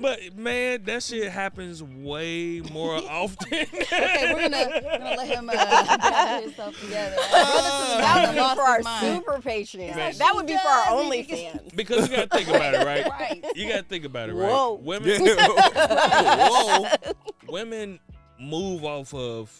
But man, that shit happens way more often. Okay, we're gonna let him gather himself together. That would be Lost for our his mind. super Patreon. That would be for our OnlyFans. Because you gotta think about it, right? Right. You gotta think about it, right? Whoa. Women, Whoa. women move off of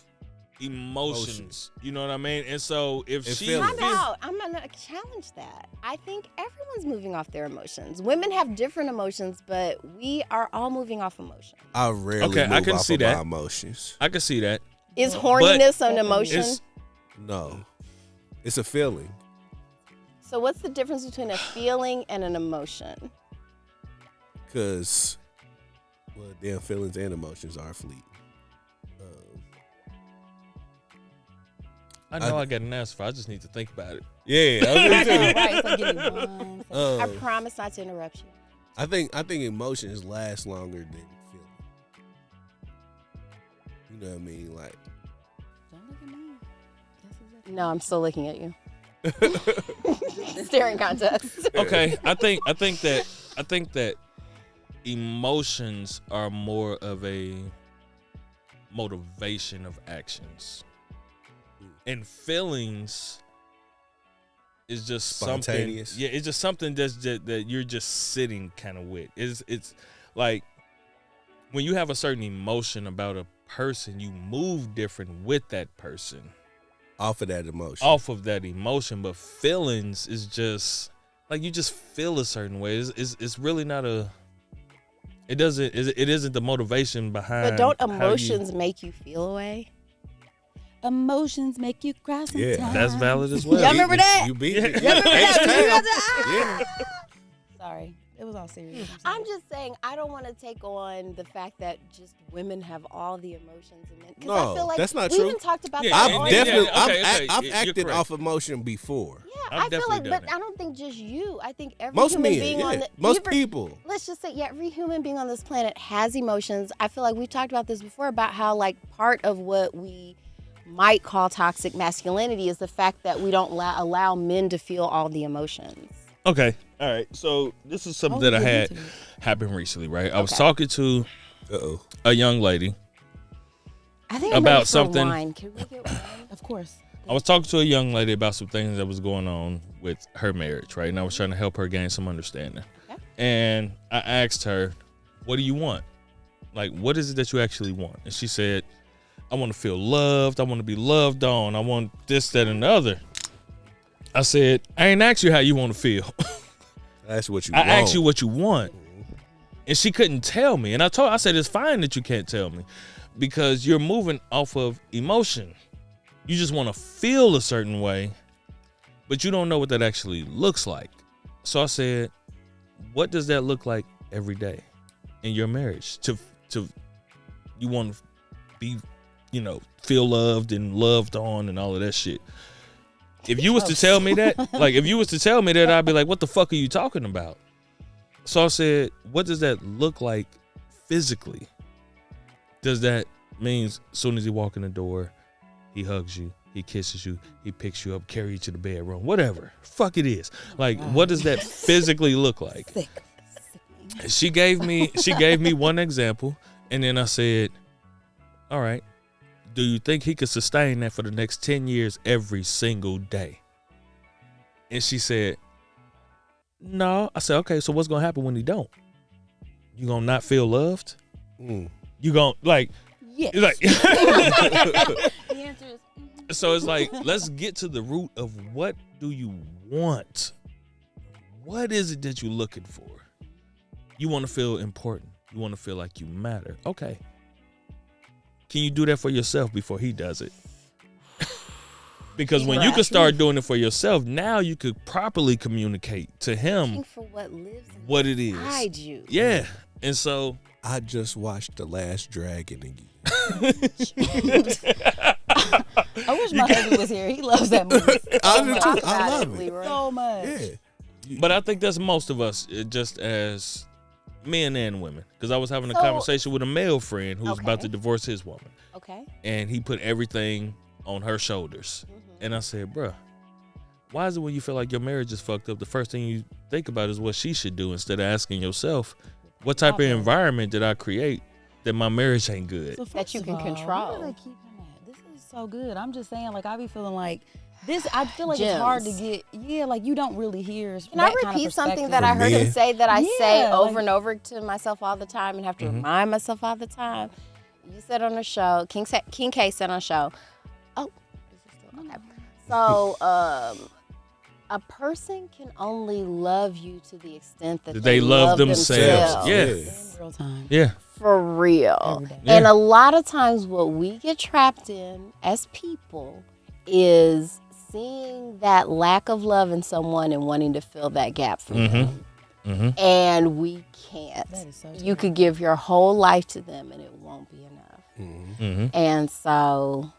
emotions. You know what I mean? And so if And she feelings. Time out. I'm gonna challenge that. I think everyone's moving off their emotions. Women have different emotions, but we are all moving off emotions. I rarely Okay, I move can off see of that. my emotions. I can see that. Is horniness an emotion? It's No. It's a feeling. So what's the difference between a feeling and an emotion? Because, well, damn, feelings and emotions are fleeting. I know I got an answer for. I just need to think about it. Yeah, I was gonna Right, so give me one. I say. promise not to interrupt you. I think emotions last longer than feeling. You know what I mean? Like, Don't look at me. That's exactly No, I'm still looking at you. Staring contest. Okay, I think that emotions are more of a motivation of actions, and feelings is just Spontaneous. something. Yeah, it's just something that you're just sitting kind of with. It's like when you have a certain emotion about a person, you move different with that person. off of that emotion. Off of that emotion, but feelings is just like you just feel a certain way. It's really not a. It isn't the motivation behind. But don't how you- emotions make you feel away? Emotions make you cry sometimes. Yeah, That's valid as well. Y'all remember that? You beat Yeah. it. Y'all remember Yeah. Sorry, it was all serious. I'm just saying, I don't want to take on the fact that just women have all the emotions and men. Because I No, feel like that's not we true. even talked about Yeah, that. I've on- definitely, yeah, okay, I've you're acted correct. off emotion before. Yeah, I've I feel definitely like, done but it. I don't think just you. I think every Most human men, being on yeah. the Most people. Let's just say, yeah, every human being on this planet has emotions. I feel like we've talked about this before about how like part of what we might call toxic masculinity is the fact that we don't allow men to feel all the emotions. Okay, all right. So this is something that I had happen recently, right? I was talking to Uh-oh. a young lady. I think About I'm ready for something- wine. Can we get wine? Of course. I was talking to a young lady about some things that was going on with her marriage, right? And I was trying to help her gain some understanding. Okay. And I asked her, "What do you want? Like, what is it that you actually want?" And she said, "I want to feel loved. I want to be loved on. I want this, that, and the other." I said, "I ain't asked you how you want to feel. That's what you I want. asked you what you want." And she couldn't tell me. And I said, "It's fine that you can't tell me because you're moving off of emotion. You just want to feel a certain way, but you don't know what that actually looks like." So I said, "What does that look like every day in your marriage? To you want to be, feel loved and loved on and all of that shit. If you was to tell me that, I'd be like, what the fuck are you talking about?" So I said, "What does that look like physically? Does that mean as soon as you walk in the door, he hugs you, he kisses you, he picks you up, carry you to the bedroom, whatever. Fuck it is. Like, what does that physically look like?" Sick. She gave me one example, and then I said, "All right, do you think he could sustain that for the next 10 years every single day?" And she said, "No." I said, "Okay, so what's gonna happen when he don't? You gonna not feel loved? Mm. You gonna Yes. like?" The answer is So it's like, let's get to the root of what do you want? What is it that you're looking for? You want to feel important. You want to feel like you matter. Okay. Can you do that for yourself before he does it? Because when you can start doing it for yourself, now you could properly communicate to him For what lives what it inside is. you. Yeah. And so I just watched The Last Dragon again. I wish my husband was here. He loves that movie I do too. I Got love it, it. Leroy. so much. Yeah. But I think that's most of us, just as men and women. Because I was having a conversation with a male friend who's about to divorce his woman. Okay. And he put everything on her shoulders. And I said, bruh, why is it when you feel like your marriage is fucked up, the first thing you think about is what she should do instead of asking yourself, what type of environment did I create that my marriage ain't good? So that you can control. Where do they keep him at? This is so good. I'm just saying, like, I be feeling like this. I feel like Gems. it's hard to get. Yeah, like you don't really hear. Can I repeat something that I heard him say that I say over and over to myself all the time and have to remind myself all the time? You said on the show, King K said on the show. Oh, is it still okay? So, a person can only love you to the extent that They love themselves. Yeah. in real time. Yeah. For real. Every day. And a lot of times what we get trapped in as people is seeing that lack of love in someone and wanting to fill that gap for them. And we can't. That is so You could give your whole life to them and it won't be enough. And so,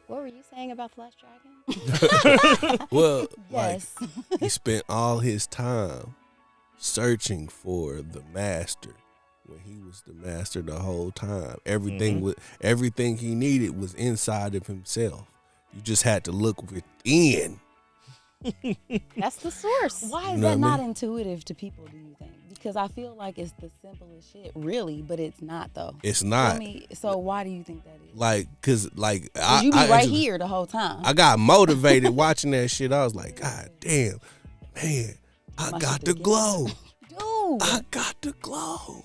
what were you saying about the Last Dragon? Well, Yes. like he spent all his time searching for the master when he was the master the whole time. Everything he needed was inside of himself. You just had to look within. That's the source. Why is You know that what I not mean? intuitive to people, do you think? Because I feel like it's the simplest shit, really, but it's not, though. It's not. So why do you think that is? Like, cause like 'Cause you be right here the whole time. I got motivated watching that shit. I was like, God damn, man, I My got shit the big. glow. Dude, I got the glow.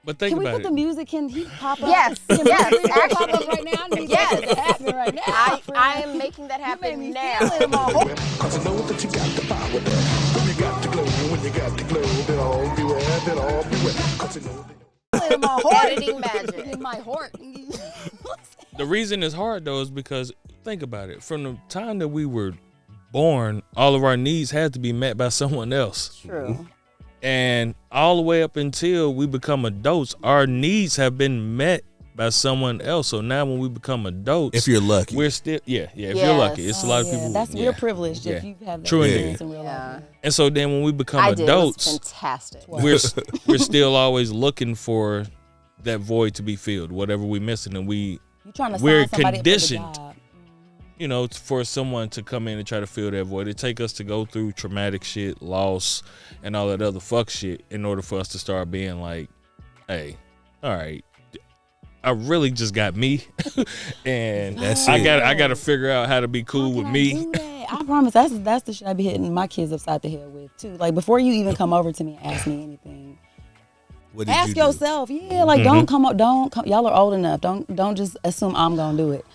But think can we about put it. the music? Can he pop up? Yes, Can yes, we pop actually. up right now? I need Yes. that to happen right now. I am making that You made happen me now. feel it in my heart. Cause I know that you got the power there. When you got the glow, when you got the glow, then all beware, then all beware. Cause I know that In my heart. Editing magic. In my heart. The reason it's hard, though, is because, think about it. From the time that we were born, all of our needs had to be met by someone else. True. And all the way up until we become adults, our needs have been met by someone else. So now when we become adults, If you're lucky. we're still, if you're Yes. lucky. It's a lot of people. That's yeah. real privileged if Yeah. you have that True experience indeed. in real Yeah. life. And so then when we become I did. It was adults, fantastic. we're still always looking for that void to be filled, whatever we're missing. And You trying to We're sign somebody conditioned. up for the job. for someone to come in and try to fill that void, it take us to go through traumatic shit, loss, and all that other fuck shit in order for us to start being like, hey, all right, I really just got me, and That's I it. got to figure out how to be cool How with can I me. do that? I promise that's the shit I be hitting my kids upside the head with too. Like before you even come over to me and ask me anything, What did you ask do? yourself. Yeah, like don't come up. Don't come. Y'all are old enough. Don't just assume I'm gonna do it.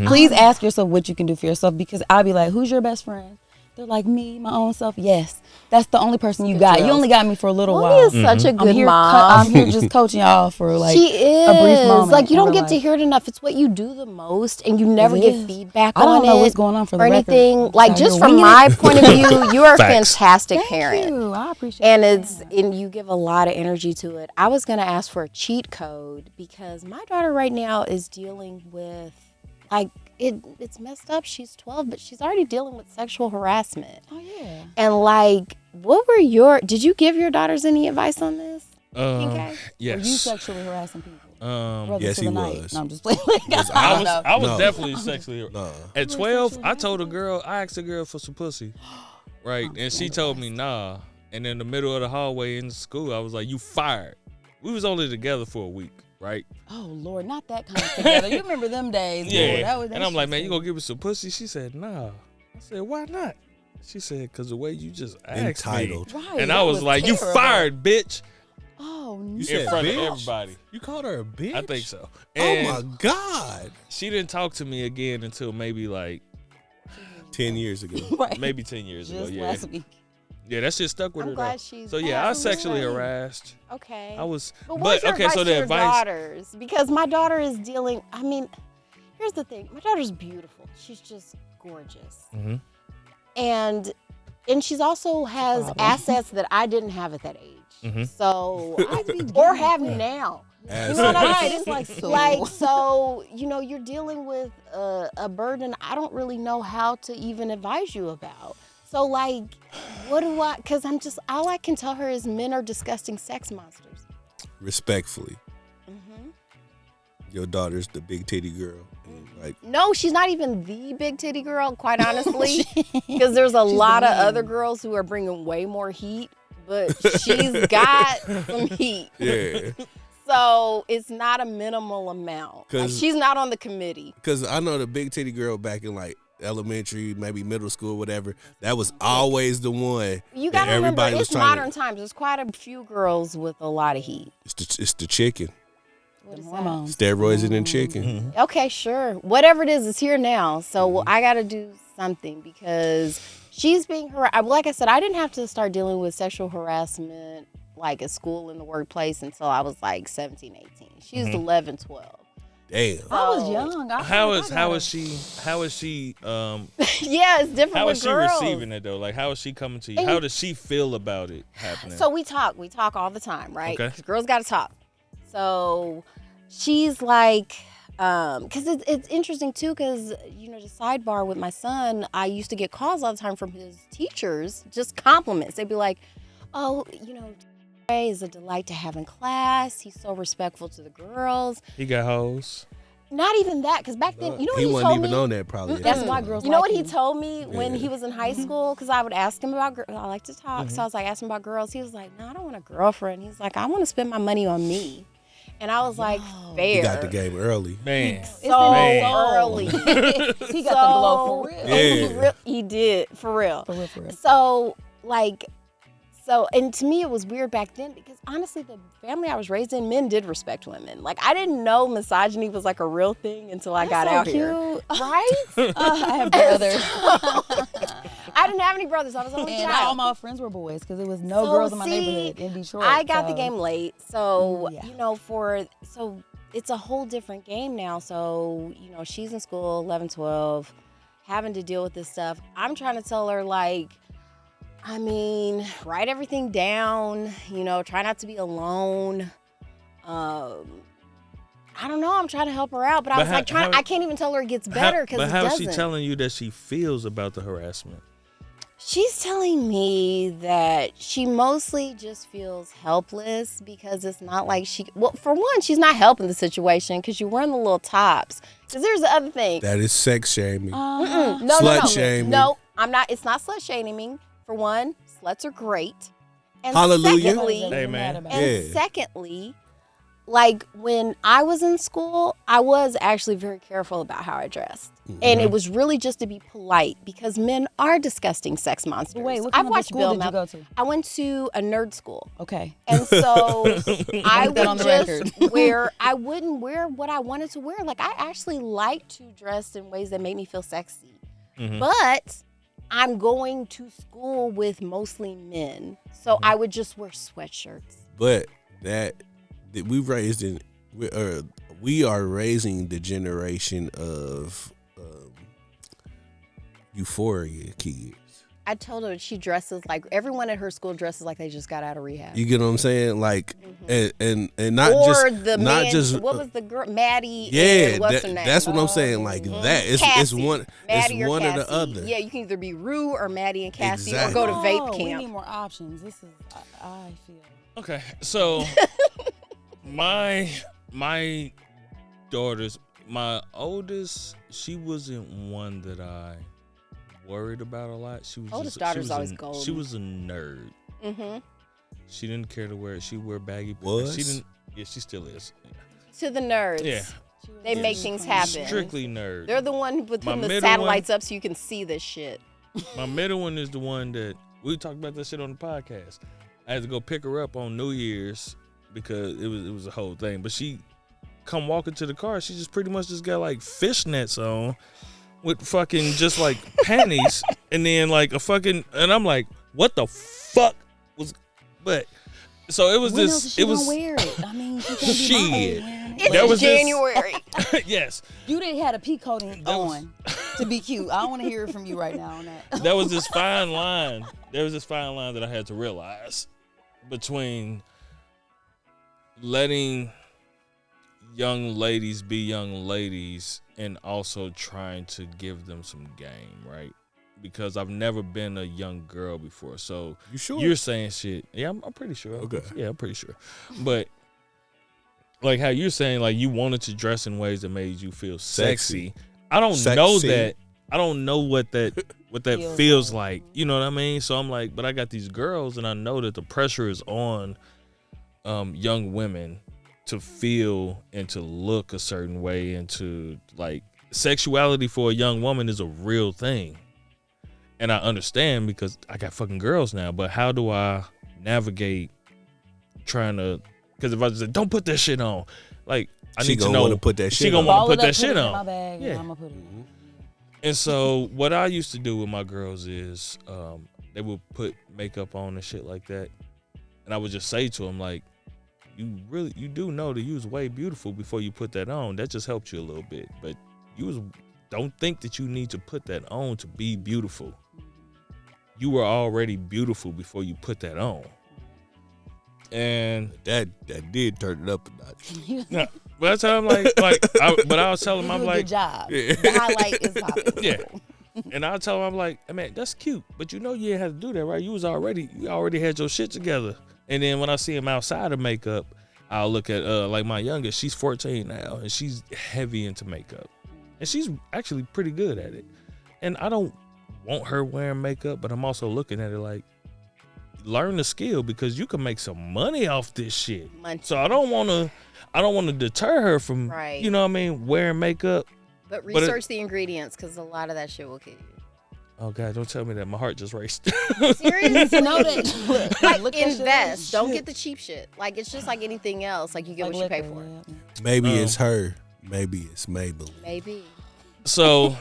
Please ask yourself what you can do for yourself, because I'll be like, who's your best friend? They're like, me, my own self. Yes, that's the only person you got. You only got me for a little Mommy while. is such a I'm good here. mom. I'm here just coaching y'all for like She is. a brief moment. Like, you in don't real get to life. hear it enough. It's what you do the most, and you never It get is. feedback I don't on know it what's going on for the or record. anything. I'm Like, out just here from winging my it. point of view, you are a Facts. fantastic Thank parent. you. I appreciate And that. and you give a lot of energy to it. I was gonna ask for a cheat code because my daughter right now is dealing with, like, it's messed up. She's 12, but she's already dealing with sexual harassment. Oh yeah. And like, did you give your daughters any advice on this? Okay. Were you Yes. sexually harassing people? Brothers yes, to he the night. was. No, I'm just playing. I was No. definitely sexually. Nah. At You were 12, sexually I asked a girl for some pussy, right? And she told me nah. And in the middle of the hallway in school, I was like, "You fired." We was only together for a week, right? Oh Lord, not that kind of together. You remember them days? Yeah. Boy, that was, And I'm like, "Man, you gonna give me some pussy?" She said, "Nah." I said, "Why not?" She said, "Cause the way you just asked Entitled. me." Right, And that I was like, terrible. "You fired, bitch!" Oh no. You In said front bitch? of everybody. You called her a bitch? I think so. Oh And my God. she didn't talk to me again until maybe 10 years ago. Right. maybe 10 years ago. Just Yeah. last week. Yeah, that shit stuck with I'm her. glad though. she's So yeah, I was back. sexually Right. harassed. Okay. I was, But what's your okay. advice So to the your advice. daughters? Because my daughter is dealing. I mean, here's the thing. My daughter's beautiful. She's just gorgeous, Mhm. and she's also has problem. assets that I didn't have at that age. Mhm. So or have now. You know what I mean? It's like so. So you're dealing with a burden I don't really know how to even advise you about. So, like, what do I, because all I can tell her is men are disgusting sex monsters. Respectfully. Your daughter's the big titty girl. And like, No, she's not even the big titty girl, quite honestly, because there's a lot of other girls who are bringing way more heat, but she's got some heat. yeah. So it's not a minimal amount. Like, she's not on the committee. Because I know the big titty girl back in like elementary, maybe middle school, whatever, that was always the one. You got to remember, everybody was it's trying modern times. There's quite a few girls with a lot of heat. It's the chicken. What is Hormones. Steroids and then chicken. that? Okay, sure. Whatever it is, it's here now. So I got to do something because she's being harassed. Like I said, I didn't have to start dealing with sexual harassment like at school, in the workplace, until I was like 17, 18. She was 11, 12. Damn. I was young. How is she? Yeah, it's different How with is she girls. receiving it though? Like, how is she coming to you? And How does she feel about it happening? So we talk all the time, right? Okay. 'Cause girls got to talk. So she's like, because it's interesting too, because, you know, just sidebar with my son, I used to get calls all the time from his teachers, just compliments. They'd be like, oh, you know, Ray is a delight to have in class. He's so respectful to the girls. He got hoes. Not even that, because back then, you know what He he wasn't told even me? on that probably. That's why girls You know like what he you. told me when he was in high school? Because I would ask him about girls. I like to talk. Mm-hmm. So I was like, asking about girls. He was like, no, I don't want a girlfriend. He's like, I want to spend my money on me. And I was like, fair. He got the game early. Man. So Man. early. He got the glow for real. And Yeah. he did, for real. For real, for real. So, and to me, it was weird back then because honestly, the family I was raised in, men did respect women. Like, I didn't know misogyny was like a real thing until I got so out cute. here. Right? I have brothers. I didn't have any brothers. I was only And child. all my friends were boys because there was no So, girls in my see, neighborhood in Detroit. I got the so- game late, so Yeah. you know, so it's a whole different game now. So, you know, she's in school, 11, 12, having to deal with this stuff. I'm trying to tell her, like, I mean, write everything down, you know, try not to be alone. I don't know. I'm trying to help her out, but I was like, I can't even tell her it gets better because it But how is doesn't. she telling you that she feels about the harassment? She's telling me that she mostly just feels helpless because it's not like well, for one, she's not helping the situation because you're wearing the little tops. Because there's the other thing. That is sex shaming. No, Slut shaming. No, I'm not. It's not slut shaming. For one, sluts are great. And Hallelujah. Secondly, Amen. and Yeah. secondly, like when I was in school, I was actually very careful about how I dressed. And it was really just to be polite because men are disgusting sex monsters. Wait, what I've kind of watched school Bill did you Mel- go to? I went to a nerd school. Okay. And so I Mark that on would the just I wouldn't wear what I wanted to wear. Like, I actually like to dress in ways that make me feel sexy. But I'm going to school with mostly men. So I would just wear sweatshirts. But we are raising the generation of euphoria kids. I told her she dresses like everyone at her school dresses like they just got out of rehab. You get what I'm saying? Like, and not Or just the not man, just what was the girl, Maddie? yeah. and what's her name? That's what I'm saying. Like that. It's Cassie. one. Maddie It's or one or the Cassie. other. Yeah, you can either be Rue or Maddie and Cassie, Exactly. or go to vape Oh, We need camp. more options. This is, I feel. Okay, so my daughters, my oldest, she wasn't one that I worried about a lot. She was Oldest just, daughter's she was always a, golden. She was a nerd. Mm-hmm. She didn't care to wear it. She wear baggy pants. Was? She didn't. Yeah, she still is. To the nerds. Yeah, They make things happen. strictly nerd. They're the one with My putting the middle satellites up so you can see this shit. My middle one is the one that we talked about that shit on the podcast. I had to go pick her up on New Year's because it was a whole thing. But she come walking to the car, she just pretty much just got like fishnets on with fucking just like panties and then like a fucking, and I'm like, what the fuck was, but so it was When else this, is she it was, gonna wear it? I mean, she can't be Shit. my age wearing it. It's That was this- January. yes, You didn't have a pea coating That was- on to be cute. I don't want to hear it from you right now on that. there was this fine line. There was this fine line that I had to realize between letting young ladies be young ladies and also trying to give them some game, right? because I've never been a young girl before. So You sure? you're saying shit. Yeah, I'm pretty sure. Okay. Yeah, I'm pretty sure. But like how you're saying, like you wanted to dress in ways that made you feel sexy. I don't know Sexy. that. I don't know what that Feels feels like. like. You know what I mean? So I'm like, but I got these girls, and I know that the pressure is on young women to feel and to look a certain way, and to like sexuality for a young woman is a real thing. And I understand because I got fucking girls now, but how do I navigate trying to, because if I just say, don't put that shit on, like I She need to gonna know wanna put that she shit gonna on. want Ball to it put up, that shit it in on. my bag, Yeah. and I'm gonna put it in. And so what I used to do with my girls is they would put makeup on and shit like that, and I would just say to them like, you do know that you was way beautiful before you put that on. That just helped you a little bit, but don't think that you need to put that on to be beautiful. You were already beautiful before you put that on. And That did turn it up a notch. yeah, but that's how I'm like but I was telling You him, I'm do a like, good job. The highlight is popping. yeah. And I tell him, I'm like, hey, man, that's cute, but you know you didn't have to do that, right? You already had your shit together. And then when I see him outside of makeup, I'll look at like my youngest, she's 14 now, and she's heavy into makeup. And she's actually pretty good at it. And I don't want her wearing makeup, but I'm also looking at it like, learn the skill, because you can make some money off this shit. Money. So I don't want to deter her from, Right. you know what I mean, wearing makeup. But research the ingredients, because a lot of that shit will kill you. Oh God, don't tell me that. My heart just raced. Seriously? Know that. Like, Look that shit invest. up. Don't get the cheap shit. Like, it's just like anything else. Like, you get what you pay for. Maybe it's her. Maybe it's Maybelline. Maybe. So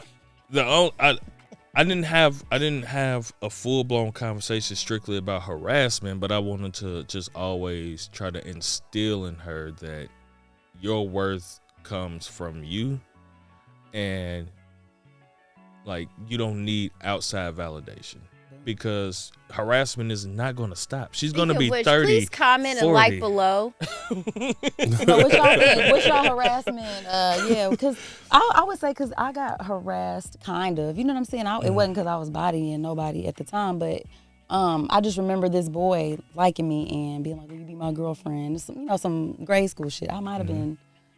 I didn't have a full blown conversation strictly about harassment, but I wanted to just always try to instill in her that your worth comes from you, and like you don't need outside validation, because harassment is not going to stop. She's going to be 30. Please comment 40. and like below. So what y'all think? What's y'all harassment? Yeah, because I would say, because I got harassed, kind of. You know what I'm saying? It wasn't because I was bodying nobody at the time, but I just remember this boy liking me and being like, "Will you be my girlfriend?" Some grade school shit. I might have been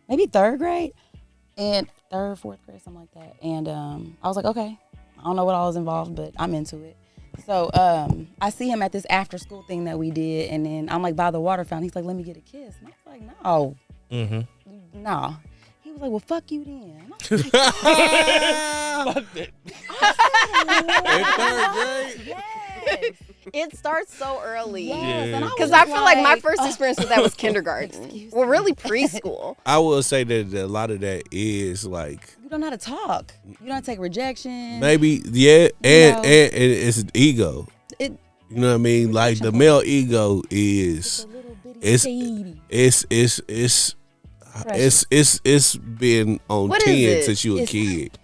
maybe third grade, and fourth grade, something like that. And I was like, okay, I don't know what all was involved, but I'm into it. So I see him at this after school thing that we did, and then I'm like by the water fountain. He's like, "Let me get a kiss." And I was like, "No, no." He was like, "Well, fuck you then." And I was like, Fuck that. In third grade? yes. It starts so early. Yes. And I was Because I just feel like my first experience with that was kindergarten. Excuse Well, really preschool. I will say that a lot of that is like you don't know how to talk. You don't know how to take rejection. maybe and know. it's an ego. It, You know what I mean? Like the male ego is a little bitty it's baby. it's been on What is 10 it? since you a It's- kid.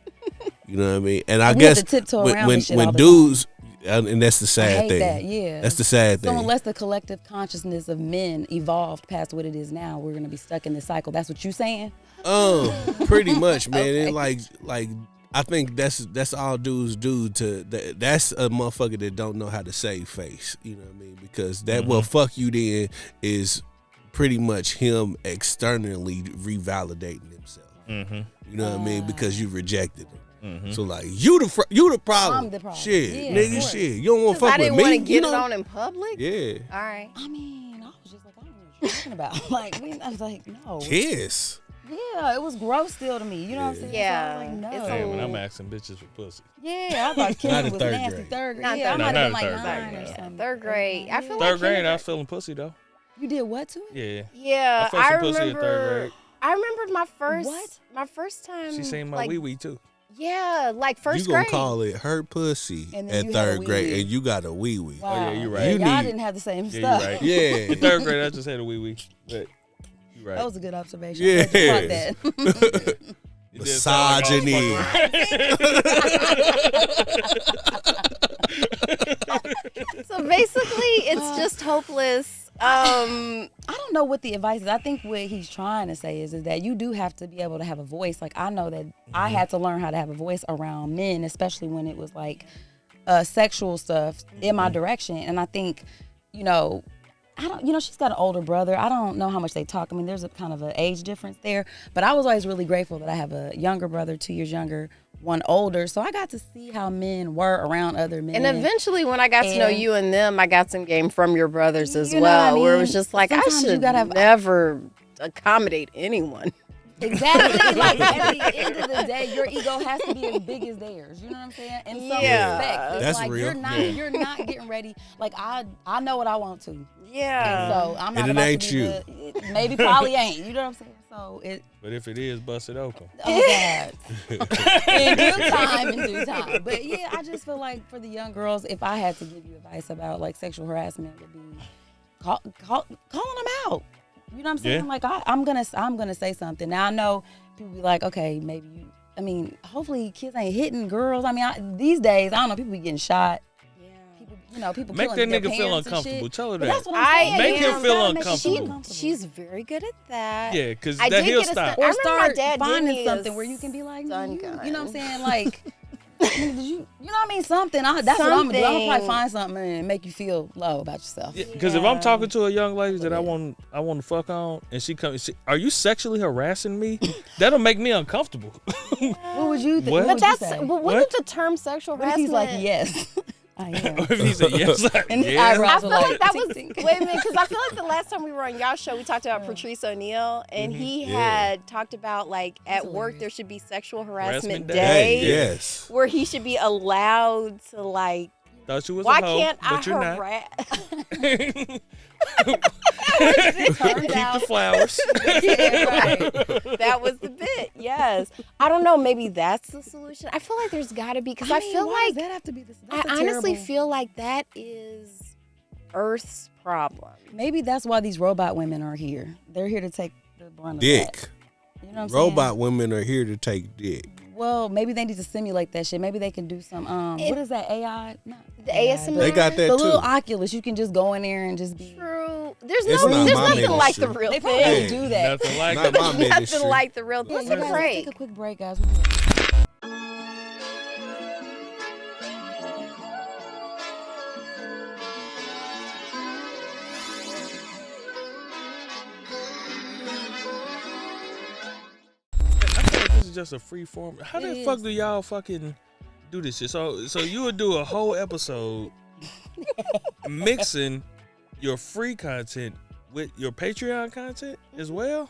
You know what I mean? And I And we have guess to tiptoe around when this shit all the dudes and that's the I sad hate thing. that, yeah. That's the sad So thing. unless the collective consciousness of men evolved past what it is now, we're gonna be stuck in this cycle. That's what you saying? Pretty much, man. Okay. And like I think that's all dudes do to that's a motherfucker that don't know how to save face. You know what I mean? Because that well fuck you then is pretty much him externally revalidating himself. You know what I mean? Because you rejected him. So like you the problem. I'm the problem. Shit, Yeah, of nigga, course. shit. You don't want to I fuck with didn't me. want to get you it know? on in public. Yeah. All right. I mean, I was just like, I don't know what you're talking about. Like, I was like, no. Kiss. Yeah, it was gross still to me. You know what I'm saying? Yeah. So I was like, no. It's Damn, and I'm asking bitches for pussy. Yeah, I thought Not kissing in was third nasty. grade. Third grade. Not Yeah, I third might grade. have been like Not in 9 or Yeah, something. third grade. I feel Yeah. Third grade, I kindergarten- was feeling pussy though. You did what to it? Yeah. Yeah, I felt I some pussy in third remember. grade. I remember What? my first time. She seen my like, wee wee too. Yeah, like You first gonna grade. call it her pussy And then at you had a third grade, wee-wee. and you got a wee wee. Wow. yeah, you're right. Yeah, You y'all need- didn't have the same Yeah, stuff. you're right. Yeah. In third grade, I just had a wee wee. But you're right. That was a good observation. Yeah. I caught that. It did sound like I was Misogyny. So basically, it's just hopeless. I don't know what the advice is. I think what he's trying to say is that you do have to be able to have a voice. Like, I know that I had to learn how to have a voice around men, especially when it was like sexual stuff in my direction. And I think, she's got an older brother. I don't know how much they talk. I mean, there's a kind of an age difference there. But I was always really grateful that I have a younger brother, 2 years younger, one older. So I got to see how men were around other men. And eventually when I got to know you and them, I got some game from your brothers as You know what I where it mean? was just like, Sometimes I you should gotta never accommodate anyone. Exactly. Like at the end of the day, your ego has to be as big as theirs. You know what I'm saying? In some respect, it's That's like real. you're not getting ready. Like I know what I want to. Yeah. And so I'm not And it about ain't to be you. maybe probably ain't. You know what I'm saying? So it. But if it is, bust it open. Oh God. In due time. But yeah, I just feel like for the young girls, if I had to give you advice about like sexual harassment, would be calling them out. You know what I'm saying? Yeah. Like I'm gonna say something. Now I know people be like, okay, maybe you. I mean, hopefully kids ain't hitting girls. I mean, these days I don't know. People be getting shot. Yeah. People Make that killing their nigga feel parents and uncomfortable. shit. Tell her But that. that's what I'm saying. Make him You feel gotta make sure uncomfortable. She's very good at that. Yeah, because I that did he'll get a stop. I Or remember my start dad getting finding me something a where you can be like, stun you gun. know what I'm saying? Like, did you know what I mean? Something. That's what I'm gonna do. I'm gonna probably find something and make you feel low about yourself. Because if I'm talking to a young lady that I want to fuck on, and she comes, are you sexually harassing me? That'll make me uncomfortable. What would you think? What? What But would you say? but wasn't the term sexual What if harassment? he's like, yes, I am. If he said yes, And his yeah. I eyebrows feel were like that tink, was tink. wait a minute, because I feel like the last time we were on y'all show, we talked about Patrice O'Neal, and he had talked about like at work there should be sexual harassment Harassment day, day. Yes. where he should be allowed to like. Thought you was Why a hoe, can't I but you're not. harass? Keep the flowers. Yeah, right. That was the bit. Yes. I don't know. Maybe that's the solution. I feel like there's got to be because I feel why like does that have to be this? I honestly feel like that is Earth's problem. maybe that's why these robot women are here. They're here to take the brunt of Dick. that. You know what I'm Robot saying? women are here to take dick. Well, maybe they need to simulate that shit. Maybe they can do some what is that AI? Not The AI, ASMR. They got that the too. little Oculus. You can just go in there and just be. True. There's It's no. not There's my nothing like the ministry. real They probably thing. don't do that. Nothing like Not that. my ministry. Nothing like the real Yeah, thing. you Let's guys, let's break. take a quick break, guys. We'll be right back. I feel like this is just a free form. How It the fuck is. do y'all fucking do this shit? So you would do a whole episode mixing your free content with your Patreon content as well?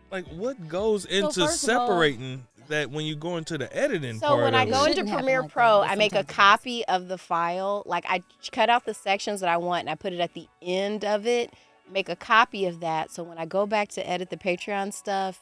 Like, what goes into first of all- separating that when you go into the editing So part when I of go it? into shouldn't happen Premiere like that, Pro, but I make a sometimes it copy of the file. Like I cut out the sections that I want and I put it at the end of it. Make a copy of that. So when I go back to edit the Patreon stuff,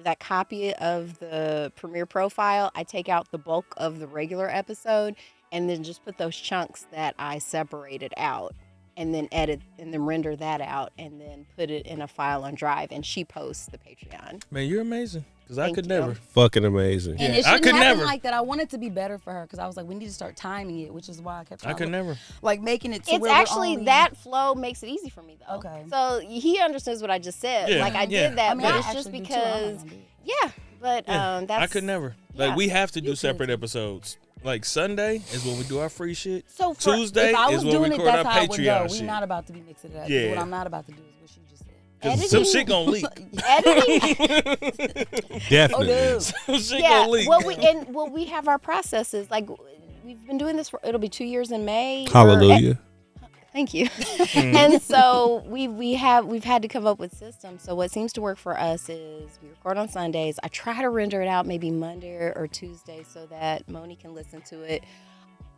that copy of the Premiere Pro file, I take out the bulk of the regular episode and then just put those chunks that I separated out and then edit and then render that out and then put it in a file on Drive, and she posts the Patreon. Man, you're amazing. Because I Thank could you. never. Fucking amazing. And Yeah, it I shouldn't could happen never. like that. I want it to be better for her because I was like, we need to start timing it, which is why I kept trying I could to, never. like making it to It's where we're actually only- that flow makes it easy for me though. Okay. So he understands what I just said. Yeah, Like I yeah. did that, I mean, but I it's just actually do too. I'm not because gonna do it. yeah. But Yeah, that's I could never. yeah. Like, we have to do You could. separate episodes. Like, Sunday is when we do our free shit. So for, Tuesday If I is was when we doing it, record that's our how it would go. Patreon We're shit. not about to be mixing it up. Yeah. What I'm not about to do is what you just said. 'Cause some editing- shit gonna leak. editing. Definitely. Oh, no. Some shit Yeah. gonna leak. Well, we have our processes. Like we've been doing this for it'll be 2 years in May. Hallelujah. Thank you. And so we've had to come up with systems. So what seems to work for us is we record on Sundays. I try to render it out maybe Monday or Tuesday so that Moni can listen to it.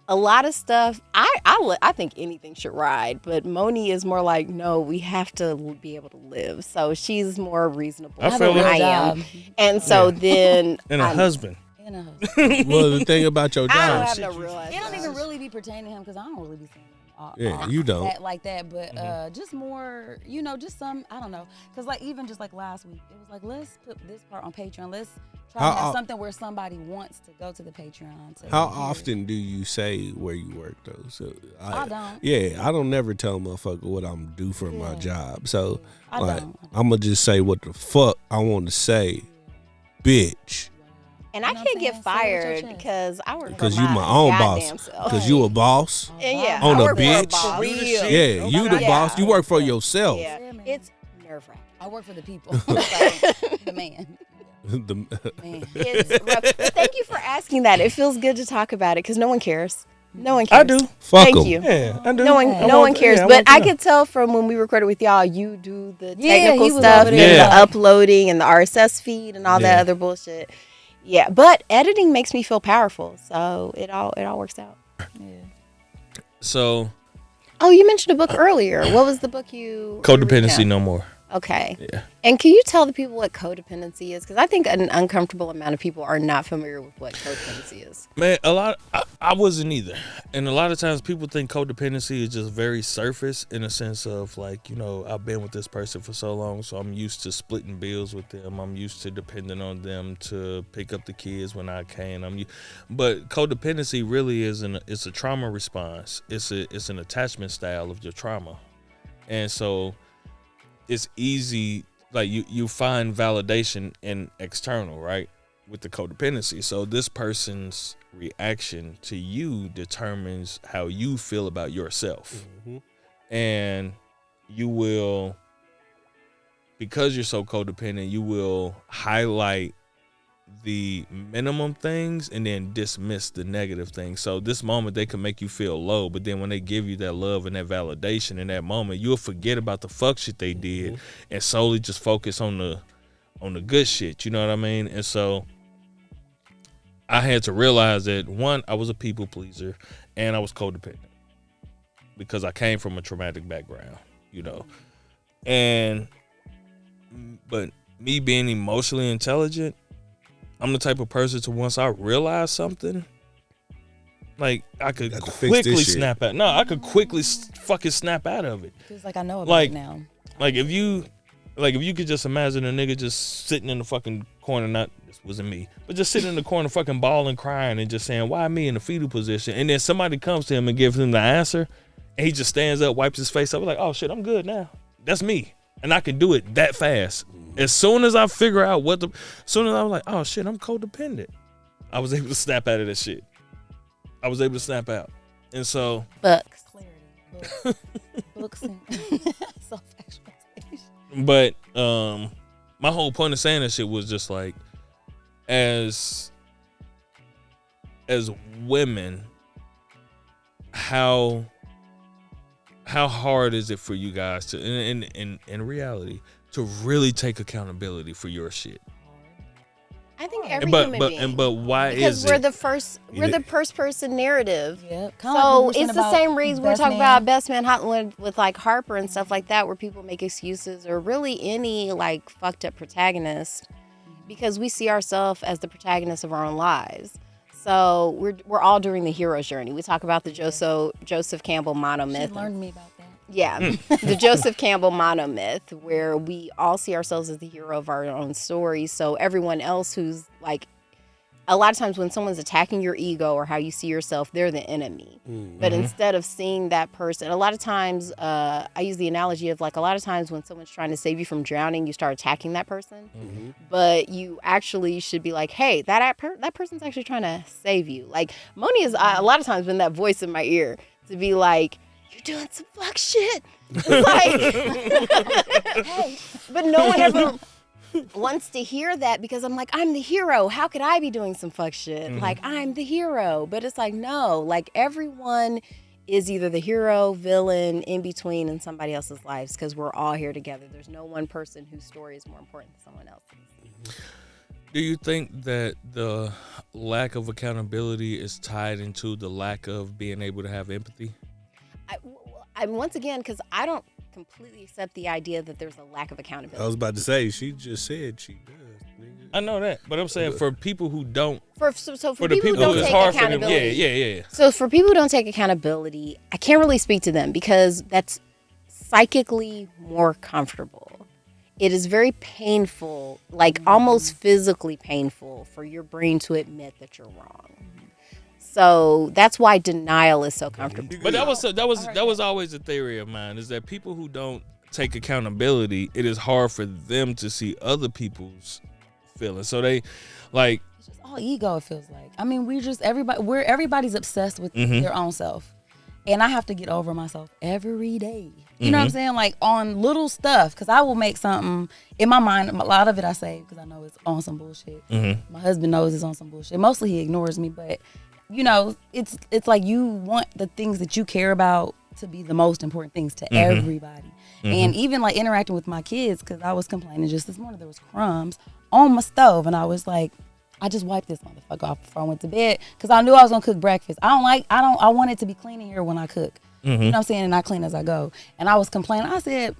A lot of stuff, I think anything should ride, but Moni is more like, no, we have to be able to live. So she's more reasonable I than feel it. I am. And so then And a husband. And a husband. Well, the thing about your I don't job, have no real It don't even really be pertaining to him because I don't really be saying Yeah, you don't. that like that, but just more, just some, I don't know, because like even just like last week, it was like, let's put this part on Patreon. Let's try to have something where somebody wants to go to the Patreon. how hear it. often do you say where you work though? So I don't. Yeah, I don't never tell a motherfucker what I'm due for my job. So I like, don't. I'm gonna just say what the fuck I want to say, bitch. And I You know what can't I'm get saying? Say it with your fired chest. because I work Because for you my own goddamn boss. self. Because you a boss. And yeah, On I a work for a bitch. boss. For real. Yeah, you the Yeah. boss. You work for yourself. Yeah, Yeah, man. it's nerve wracking. I work for the people. So, the man. The- Man. It's rough. But thank you for asking that. It feels good to talk about it because no one cares. No one cares. I do. Fuck Thank 'em. you. Yeah, I do. No one, I no want- one cares. yeah, but want to I know. could tell from when we recorded with y'all, you do the Yeah, technical he was stuff over and there the like- uploading and the RSS feed and all that Yeah. other bullshit. Yeah, but editing makes me feel powerful, so it all works out. Yeah. So Oh, you mentioned a book earlier. What was the book you? codependency reading now? no more. Okay. Yeah. And can you tell the people what codependency is? Because I think an uncomfortable amount of people are not familiar with what codependency is. Man, I wasn't either. And a lot of times people think codependency is just very surface in a sense of like, you know, I've been with this person for so long, so I'm used to splitting bills with them. I'm used to depending on them to pick up the kids when I can. But codependency really it's a trauma response. It's an attachment style of your trauma. And so it's easy, like you find validation in external, right? With the codependency. So this person's reaction to you determines how you feel about yourself. Mm-hmm. And you will, because you're so codependent, you will highlight the minimum things and then dismiss the negative things. So this moment they can make you feel low, but then when they give you that love and that validation in that moment, you'll forget about the fuck shit they did and solely just focus on the good shit. You know what I mean? And so I had to realize that one, I was a people pleaser and I was codependent because I came from a traumatic background, you know. But me being emotionally intelligent, I'm the type of person to once I realize something, like I could Got to fix this quickly shit. snap out. No, I could quickly fucking snap out of it. Feels like I know about Like- it now. Like if you could just imagine a nigga just sitting in the fucking corner, not this wasn't me, but just sitting in the corner fucking bawling, crying, and just saying, why me in the fetal position? And then somebody comes to him and gives him the answer, and he just stands up, wipes his face up, like, oh shit, I'm good now. That's me. And I can do it that fast. As soon as I figure out as soon as I was like, oh shit, I'm codependent, I was able to snap out of that shit. I was able to snap out. And so Books. Clarity. Books and self-actualization. But my whole point of saying that shit was just like, as women, how hard is it for you guys to in reality to really take accountability for your shit? I think every But human but being. and but why because is we're it? the first person narrative. Yep. So it's the same reason we're talking about Best Man Hotline with like Harper and stuff like that, where people make excuses or really any like fucked up protagonist, because we see ourselves as the protagonist of our own lives. So we're all during the hero's journey. We talk about the Joseph Campbell monomyth. She learned me about that. Yeah, the Joseph Campbell monomyth, where we all see ourselves as the hero of our own story. So everyone else who's like, a lot of times when someone's attacking your ego or how you see yourself, they're the enemy. But instead of seeing that person, a lot of times, I use the analogy of like, a lot of times when someone's trying to save you from drowning, you start attacking that person. But you actually should be like, hey, that person's actually trying to save you. Like, Moni has a lot of times been that voice in my ear to be like, you're doing some fuck shit. It's like, hey, but no one ever wants to hear that, because I'm like, I'm the hero. How could I be doing some fuck shit? Like, I'm the hero. But it's like, no, like everyone is either the hero, villain, in between in somebody else's lives, because we're all here together. There's no one person whose story is more important than someone else's. Do you think that the lack of accountability is tied into the lack of being able to have empathy? I once again, because I don't completely accept the idea that there's a lack of I accountability. was about to say, she just said she does. Nigga. I know that, but I'm saying for people who don't, For the people who don't it's take hard for them. accountability. Yeah. So for people who don't take accountability, I can't really speak to them because that's psychically more comfortable. It is very painful, like almost physically painful, for your brain to admit that you're wrong. So that's why denial is so comfortable. But that was always a theory of mine, is that people who don't take accountability, it is hard for them to see other people's feelings. So they, like, it's just all ego. It feels like. I mean, everybody's obsessed with their own self, and I have to get over myself every day. You know what I'm saying? Like on little stuff, because I will make something in my mind. A lot of it I say because I know it's on some bullshit. My husband knows it's on some bullshit. Mostly he ignores me, but you know, it's like you want the things that you care about to be the most important things to everybody. And even like interacting with my kids, because I was complaining just this morning, there was crumbs on my stove, and I was like, I just wiped this motherfucker off before I went to bed because I knew I was gonna cook breakfast. I want it to be clean in here when I cook. You know what I'm saying? And I clean as I go. And I was complaining. I said,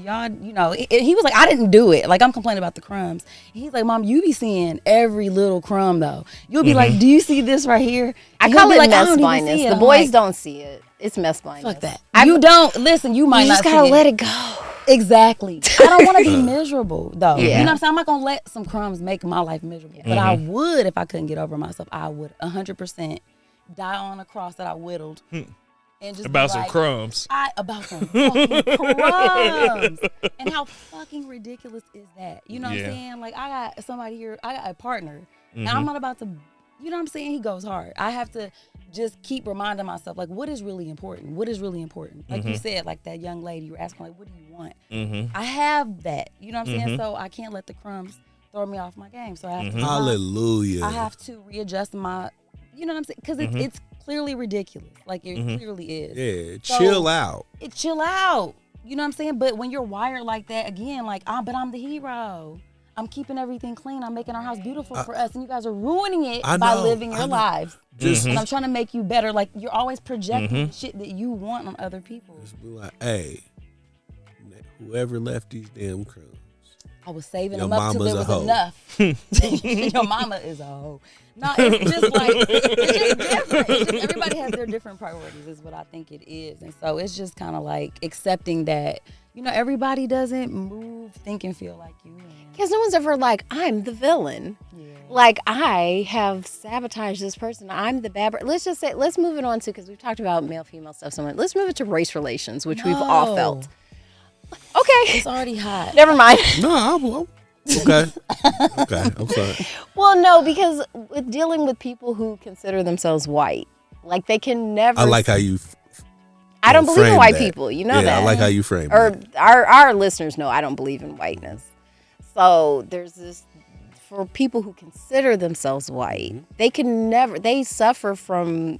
y'all, you know, he was like, I didn't do it. Like, I'm complaining about the crumbs. And he's like, Mom, you be seeing every little crumb, though. You'll be like, do you see this right here? I call it mess blindness. The boys don't see it. It's mess blindness. Fuck that. You don't. Listen, you might not see it. You just gotta let it go. Exactly. I don't want to be miserable, though. You know what I'm saying? I'm not going to let some crumbs make my life miserable. But I would, if I couldn't get over myself, I would 100% die on a cross that I whittled. And just about some crumbs. About some fucking crumbs. And how fucking ridiculous is that? You know what I'm saying? Like, I got somebody here, I got a partner, and I'm not about to, you know what I'm saying? He goes hard. I have to just keep reminding myself, like, what is really important? What is really important? Like you said, like that young lady, you were asking, like, what do you want? I have that. You know what I'm saying? So I can't let the crumbs throw me off my game. So I have to. Hallelujah. I have to readjust my, you know what I'm saying? Because it's clearly ridiculous. Like, it clearly is. Yeah, so, chill out. Chill out. You know what I'm saying? But when you're wired like that, again, like, but I'm the hero. I'm keeping everything clean. I'm making our house beautiful for us. And you guys are ruining it by living your lives. And I'm trying to make you better. Like, you're always projecting the shit that you want on other people. Just be like, hey, whoever left these damn crumbs. I was saving them up till there was enough. Your mama is a hoe. No, it's just like, it's just different. It's just, everybody has their different priorities is what I think it is. And so it's just kind of like accepting that, you know, everybody doesn't move, think, and feel like you. Because no one's ever like, I'm the villain. Yeah. Like, I have sabotaged this person. I'm the bad person. Let's just say, let's move it on to, because we've talked about male-female stuff so much. Let's move it to race relations, which we've all felt. Okay. It's already hot. Never mind. No, okay. Okay, I'm sorry. Well, no, because with dealing with people who consider themselves white, like they can never. I like how you. I don't believe in white people. You know that. I like how you frame it. Or our listeners know I don't believe in whiteness. So there's this, for people who consider themselves white, they suffer from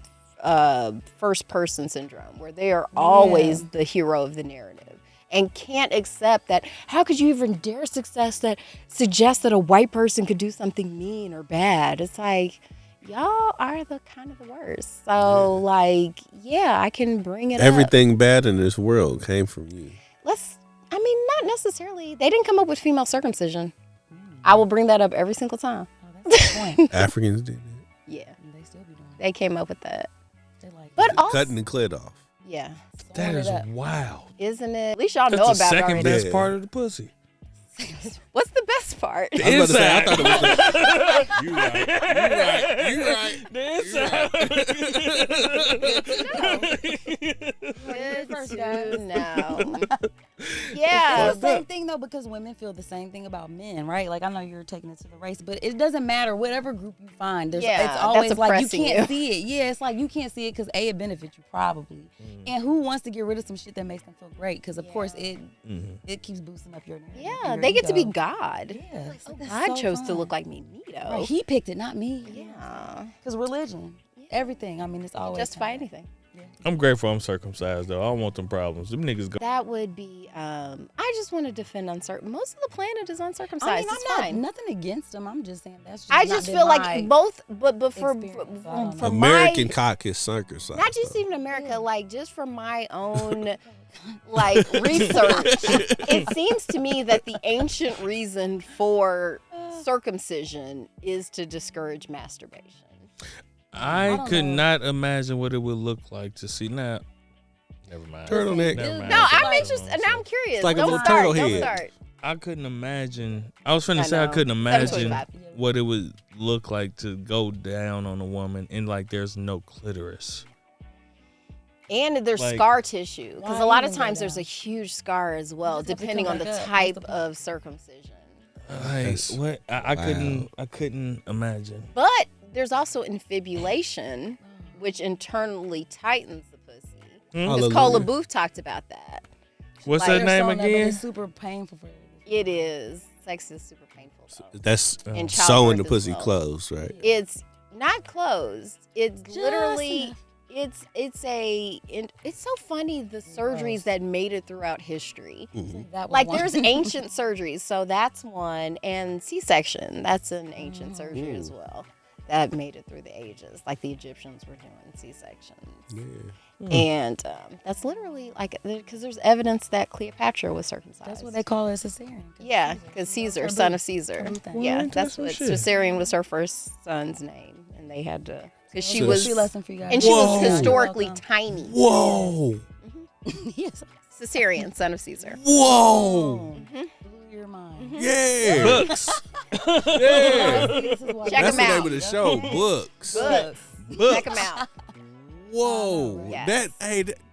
first person syndrome, where they are always the hero of the narrative. And can't accept that. How could you even dare suggest that a white person could do something mean or bad? It's like, y'all are the kind of the worst. So like, I can bring it Everything bad in this world came from you. Not necessarily. They didn't come up with female circumcision. I will bring that up every single time. Oh, that's the point. Africans did it. Yeah. They still be doing it. They came up with that. But also, cutting the clit off. Yeah. That is wild. Isn't it? At least y'all That's know the about it second already. best part of the pussy. What's the best part? The I was about to say, I inside. thought it was you right. Good to know. Yeah. It's the same thing, though, because women feel the same thing about men, right? Like, I know you're taking it to the race, but it doesn't matter. Whatever group you find, it's always like you can't see it. Yeah, it's like you can't see it because it benefits you probably. And who wants to get rid of some shit that makes them feel great? Because, of course, it keeps boosting up your narrative. Yeah, they get to be God. Yeah. God chose to look like me, neato. Right, he picked it, not me. Yeah. Because religion, everything. I mean, it's always justify anything. Yeah. I'm grateful I'm circumcised, though. I don't want them problems. Them niggas go. That would be, I just want to defend uncircumcised. Most of the planet is uncircumcised. I mean, it's I'm fine. nothing against them. I'm just saying that's just I just feel like both, but for American cock is circumcised. Not just even America, like just from my own like research, it seems to me that the ancient reason for circumcision is to discourage masturbation. I could not imagine what it would look like to see now. Never mind. Turtleneck. Never mind. No, I'm interested. Now I'm curious. It's like a Don't little start. turtle Don't head. start. I couldn't imagine. I was finna say I know. couldn't imagine 725. what it would look like to go down on a woman and like there's no clitoris. And there's Like, scar tissue, because why a lot of even go times there's down? a huge scar as well, You just have to depending come on the back up. type What's the point? of circumcision. Like what? I couldn't imagine. But there's also infibulation, which internally tightens the pussy. Because Cola Booth talked about that. What's Like, that name But again? it's super painful for her. It is. Sex is super painful. Though. That's And sewing the childbirth as pussy well. closed, right? It's not closed. It's Just literally. enough. It's so funny the surgeries that made it throughout history. That was Like one. there's ancient surgeries, so that's one, and C-section, that's an ancient surgery as well. That made it through the ages, like the Egyptians were doing C-sections. Yeah. And that's literally like, because there's evidence that Cleopatra was circumcised. That's what they call it, cesarean. Yeah, because Caesar, son of Caesar. Yeah, that's what Caesarion was her first son's name, and they had to, because she was, lesson for you guys. and she was You're historically welcome. tiny. Whoa. Yes. Caesarion, son of Caesar. Whoa. Blew your mind. Yeah. Books. Yeah. This is why Check That's him the name out. of the show. Books. Books. Check them out. Whoa. Yes.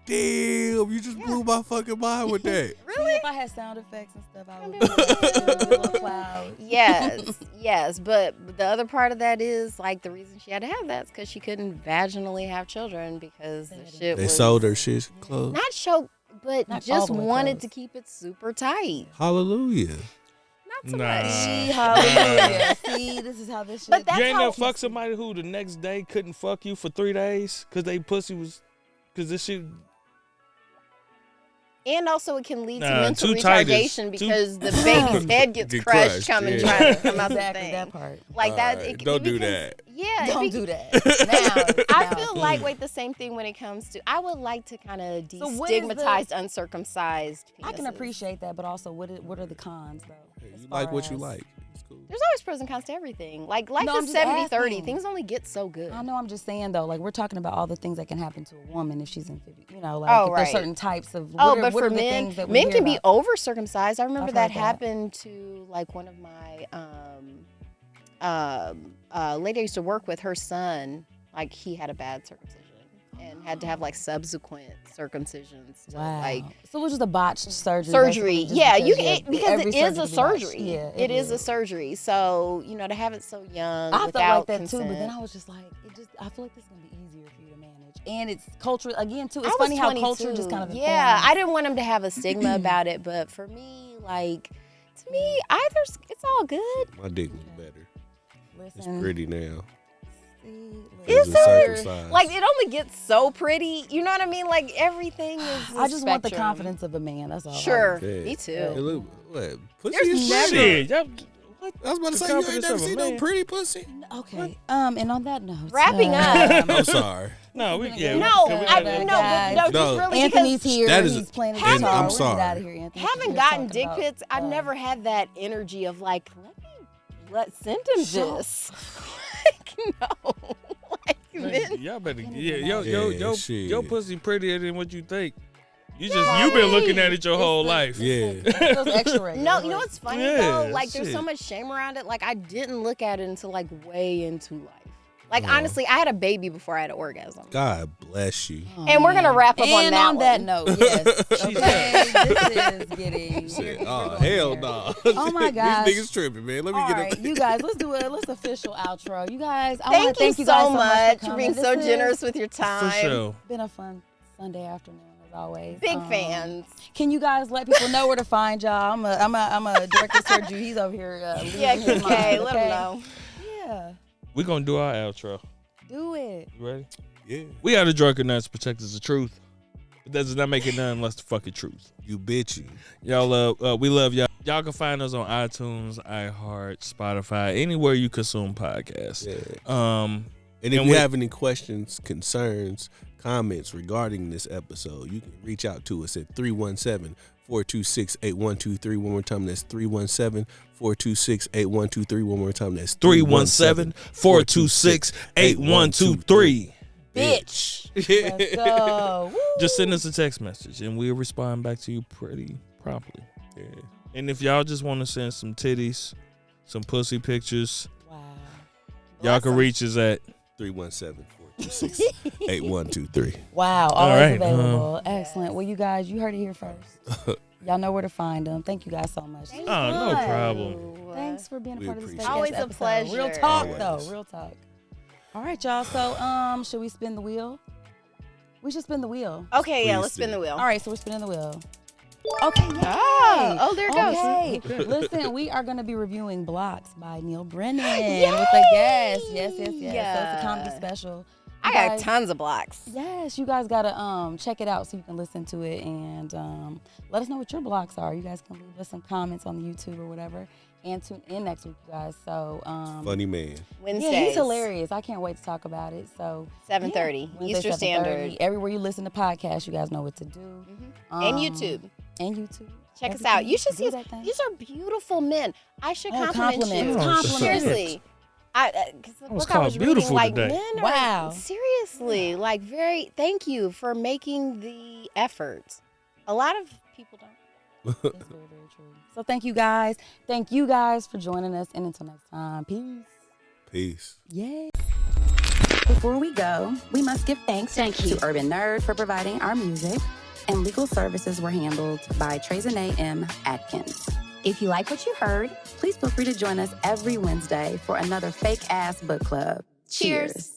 Damn, you just blew my fucking mind with that. Really? If I had sound effects and stuff, I would do a little cloud. Yes, but the other part of that is like the reason she had to have that is because she couldn't vaginally have children because the shit They was sold her shit clothes. not choke, but Not all just the way wanted closed. to keep it super tight. Hallelujah. Not so Nah. much. See, hallelujah. See, this is how this shit. But that's You ain't how never fuck somebody who the next day couldn't fuck you for 3 days because they pussy was, because this shit. And also it can lead to Nah, mental too tight is- retardation too- because the baby's head gets Get crushed crushed, coming yeah. trying to come out the exactly thing. that part. Like that. Alright, don't do that. Yeah. Don't do that. Now, I now. feel lightweight the same thing when it comes to. I would like to kind of So what is the- destigmatize uncircumcised penises. I can appreciate that, but also what are the cons though? As You like far what you as- like. It's cool. There's always pros and cons to everything. Like life No, I'm is just 70-30. asking. Things only get so good. I know. I'm just saying though, like we're talking about all the things that can happen to a woman if she's amphibious. You know, like Oh, if right. there's certain types of. Oh, what are, but what for are the men, things that we men hear can be about? over circumcised. I remember I've that heard that. happened to like one of my lady I used to work with. Her son, like he had a bad circumcision and had to have like subsequent circumcisions. To, Wow. Like So it was just a botched surgery. surgery. basically, just Yeah, you because, can because every it is a surgery can be botched. surgery. Yeah, it is a surgery. So to have it so young I felt without like that consent. too, but then I was just like, I feel like this is gonna be easier for you to manage, and it's culture again too. It's I was funny how culture 22. just kind of yeah. informs. I didn't want him to have a stigma about it, but for me, like to me, it's all good. My dick was better. It's Listen, pretty now. Is It's it? circumcised. Like it only gets so pretty. You know what I mean? Like everything is. a I just want the spectrum. confidence of a man. That's all. Sure, Yeah. me It too. look, what? Pussy There's is never- pretty. Shit, y'all- I was about to The say, you ain't confidence never of a seen no man. pretty pussy. Okay. And on that note, Wrapping up. I'm sorry. No, we yeah. No, can we I get that, no, guys? but No. just really Anthony's because here. That is- He's playing the and guitar. I'm We're sorry. out of here, Anthony. haven't We're gotten talking dick about, pics. I've never had that energy of like, send him this. Like no, like then. Y'all better Yeah, your shit. pussy prettier than what you think. You been looking at it your whole life. Yeah. It feels extra regular. No, you know what's funny Yeah, though? Like there's so shit. much shame around it. Like I didn't look at it until like way into life. Like honestly, I had a baby before I had an orgasm. God bless you. And we're gonna wrap up And on that one. note, yes. Okay, this is getting. Said, we're oh, going hell there. no. Oh my gosh. These niggas tripping, man. Let me All get right, up. you guys, let's official outro. You guys, I want to Thank thank you you guys so much for for being coming. so This generous with your time. For sure. has been a fun Sunday afternoon as always. Big fans. Can you guys let people know where to find y'all? I'm a direct this towards you. He's over here. Yeah, losing his okay, mind, let them know. Yeah, We gonna do our outro. do it. You ready? Yeah. We are the Drunken Knights, protectors of truth. It does not make it none unless the fucking truth. You bitchy. Y'all we love y'all. Y'all can find us on iTunes, iHeart, Spotify, anywhere you consume podcasts. Yeah. And And if we- you have any questions, concerns, comments regarding this episode, you can reach out to us at 317-426-8123. One more time, that's 317-426-8123. One more time, that's 317-426-8123. Bitch. Let's go. Woo. Just send us a text message and we'll respond back to you pretty promptly. Yeah. And if y'all just want to send some titties, some pussy pictures, Wow. y'all can reach us at 317-426-8123. Wow, All always right, available. Excellent. Well, you guys, you heard it here first. Y'all know where to find them. Thank you guys so much. oh, no problem. Thanks for being a We part of this appreciate podcast Always a episode. pleasure. Real talk, Always. though. Real talk. All right, y'all. So, should we spin the wheel? We should spin the wheel. Okay, yeah, Please let's spin do. the wheel. All right, so we're spinning the wheel. Okay, yay. Oh, there it goes. Okay, listen, we are going to be reviewing Blocks by Neil Brennan with a guest. Yes. So it's a comedy special. I You got guys- tons of blocks. Yes, you guys gotta check it out so you can listen to it and let us know what your blocks are. You guys can leave us some comments on the YouTube or whatever, and tune in next week, you guys. So Funny man. Wednesdays. yeah, he's hilarious. I can't wait to talk about it. So 7:30 Wednesday, Eastern 7:30. Standard. Everywhere you listen to podcasts, you guys know what to do. And YouTube. And YouTube. Check us out. Everything. You should see Do us. that thing. These are beautiful men. I should Oh, compliment you. compliments. Seriously. Because the was book I was called reading, beautiful like, today. men are, Wow. seriously, like, thank you for making the effort. A lot of people don't. It's very, very true. So thank you guys. Thank you guys for joining us. And until next time, peace. Peace. Yay. Before we go, we must give thanks to Urban Nerd for providing our music, and legal services were handled by Trezene M. Atkins. If you like what you heard, please feel free to join us every Wednesday for another fake-ass book club. Cheers.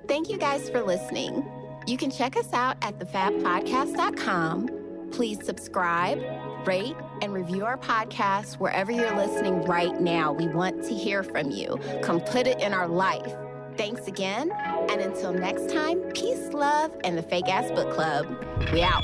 Thank you guys for listening. You can check us out at thefabpodcast.com. Please subscribe, rate, and review our podcast wherever you're listening right now. We want to hear from you. Come put it in our life. Thanks again, and until next time, peace, love, and the Fake Ass Book Club. We out.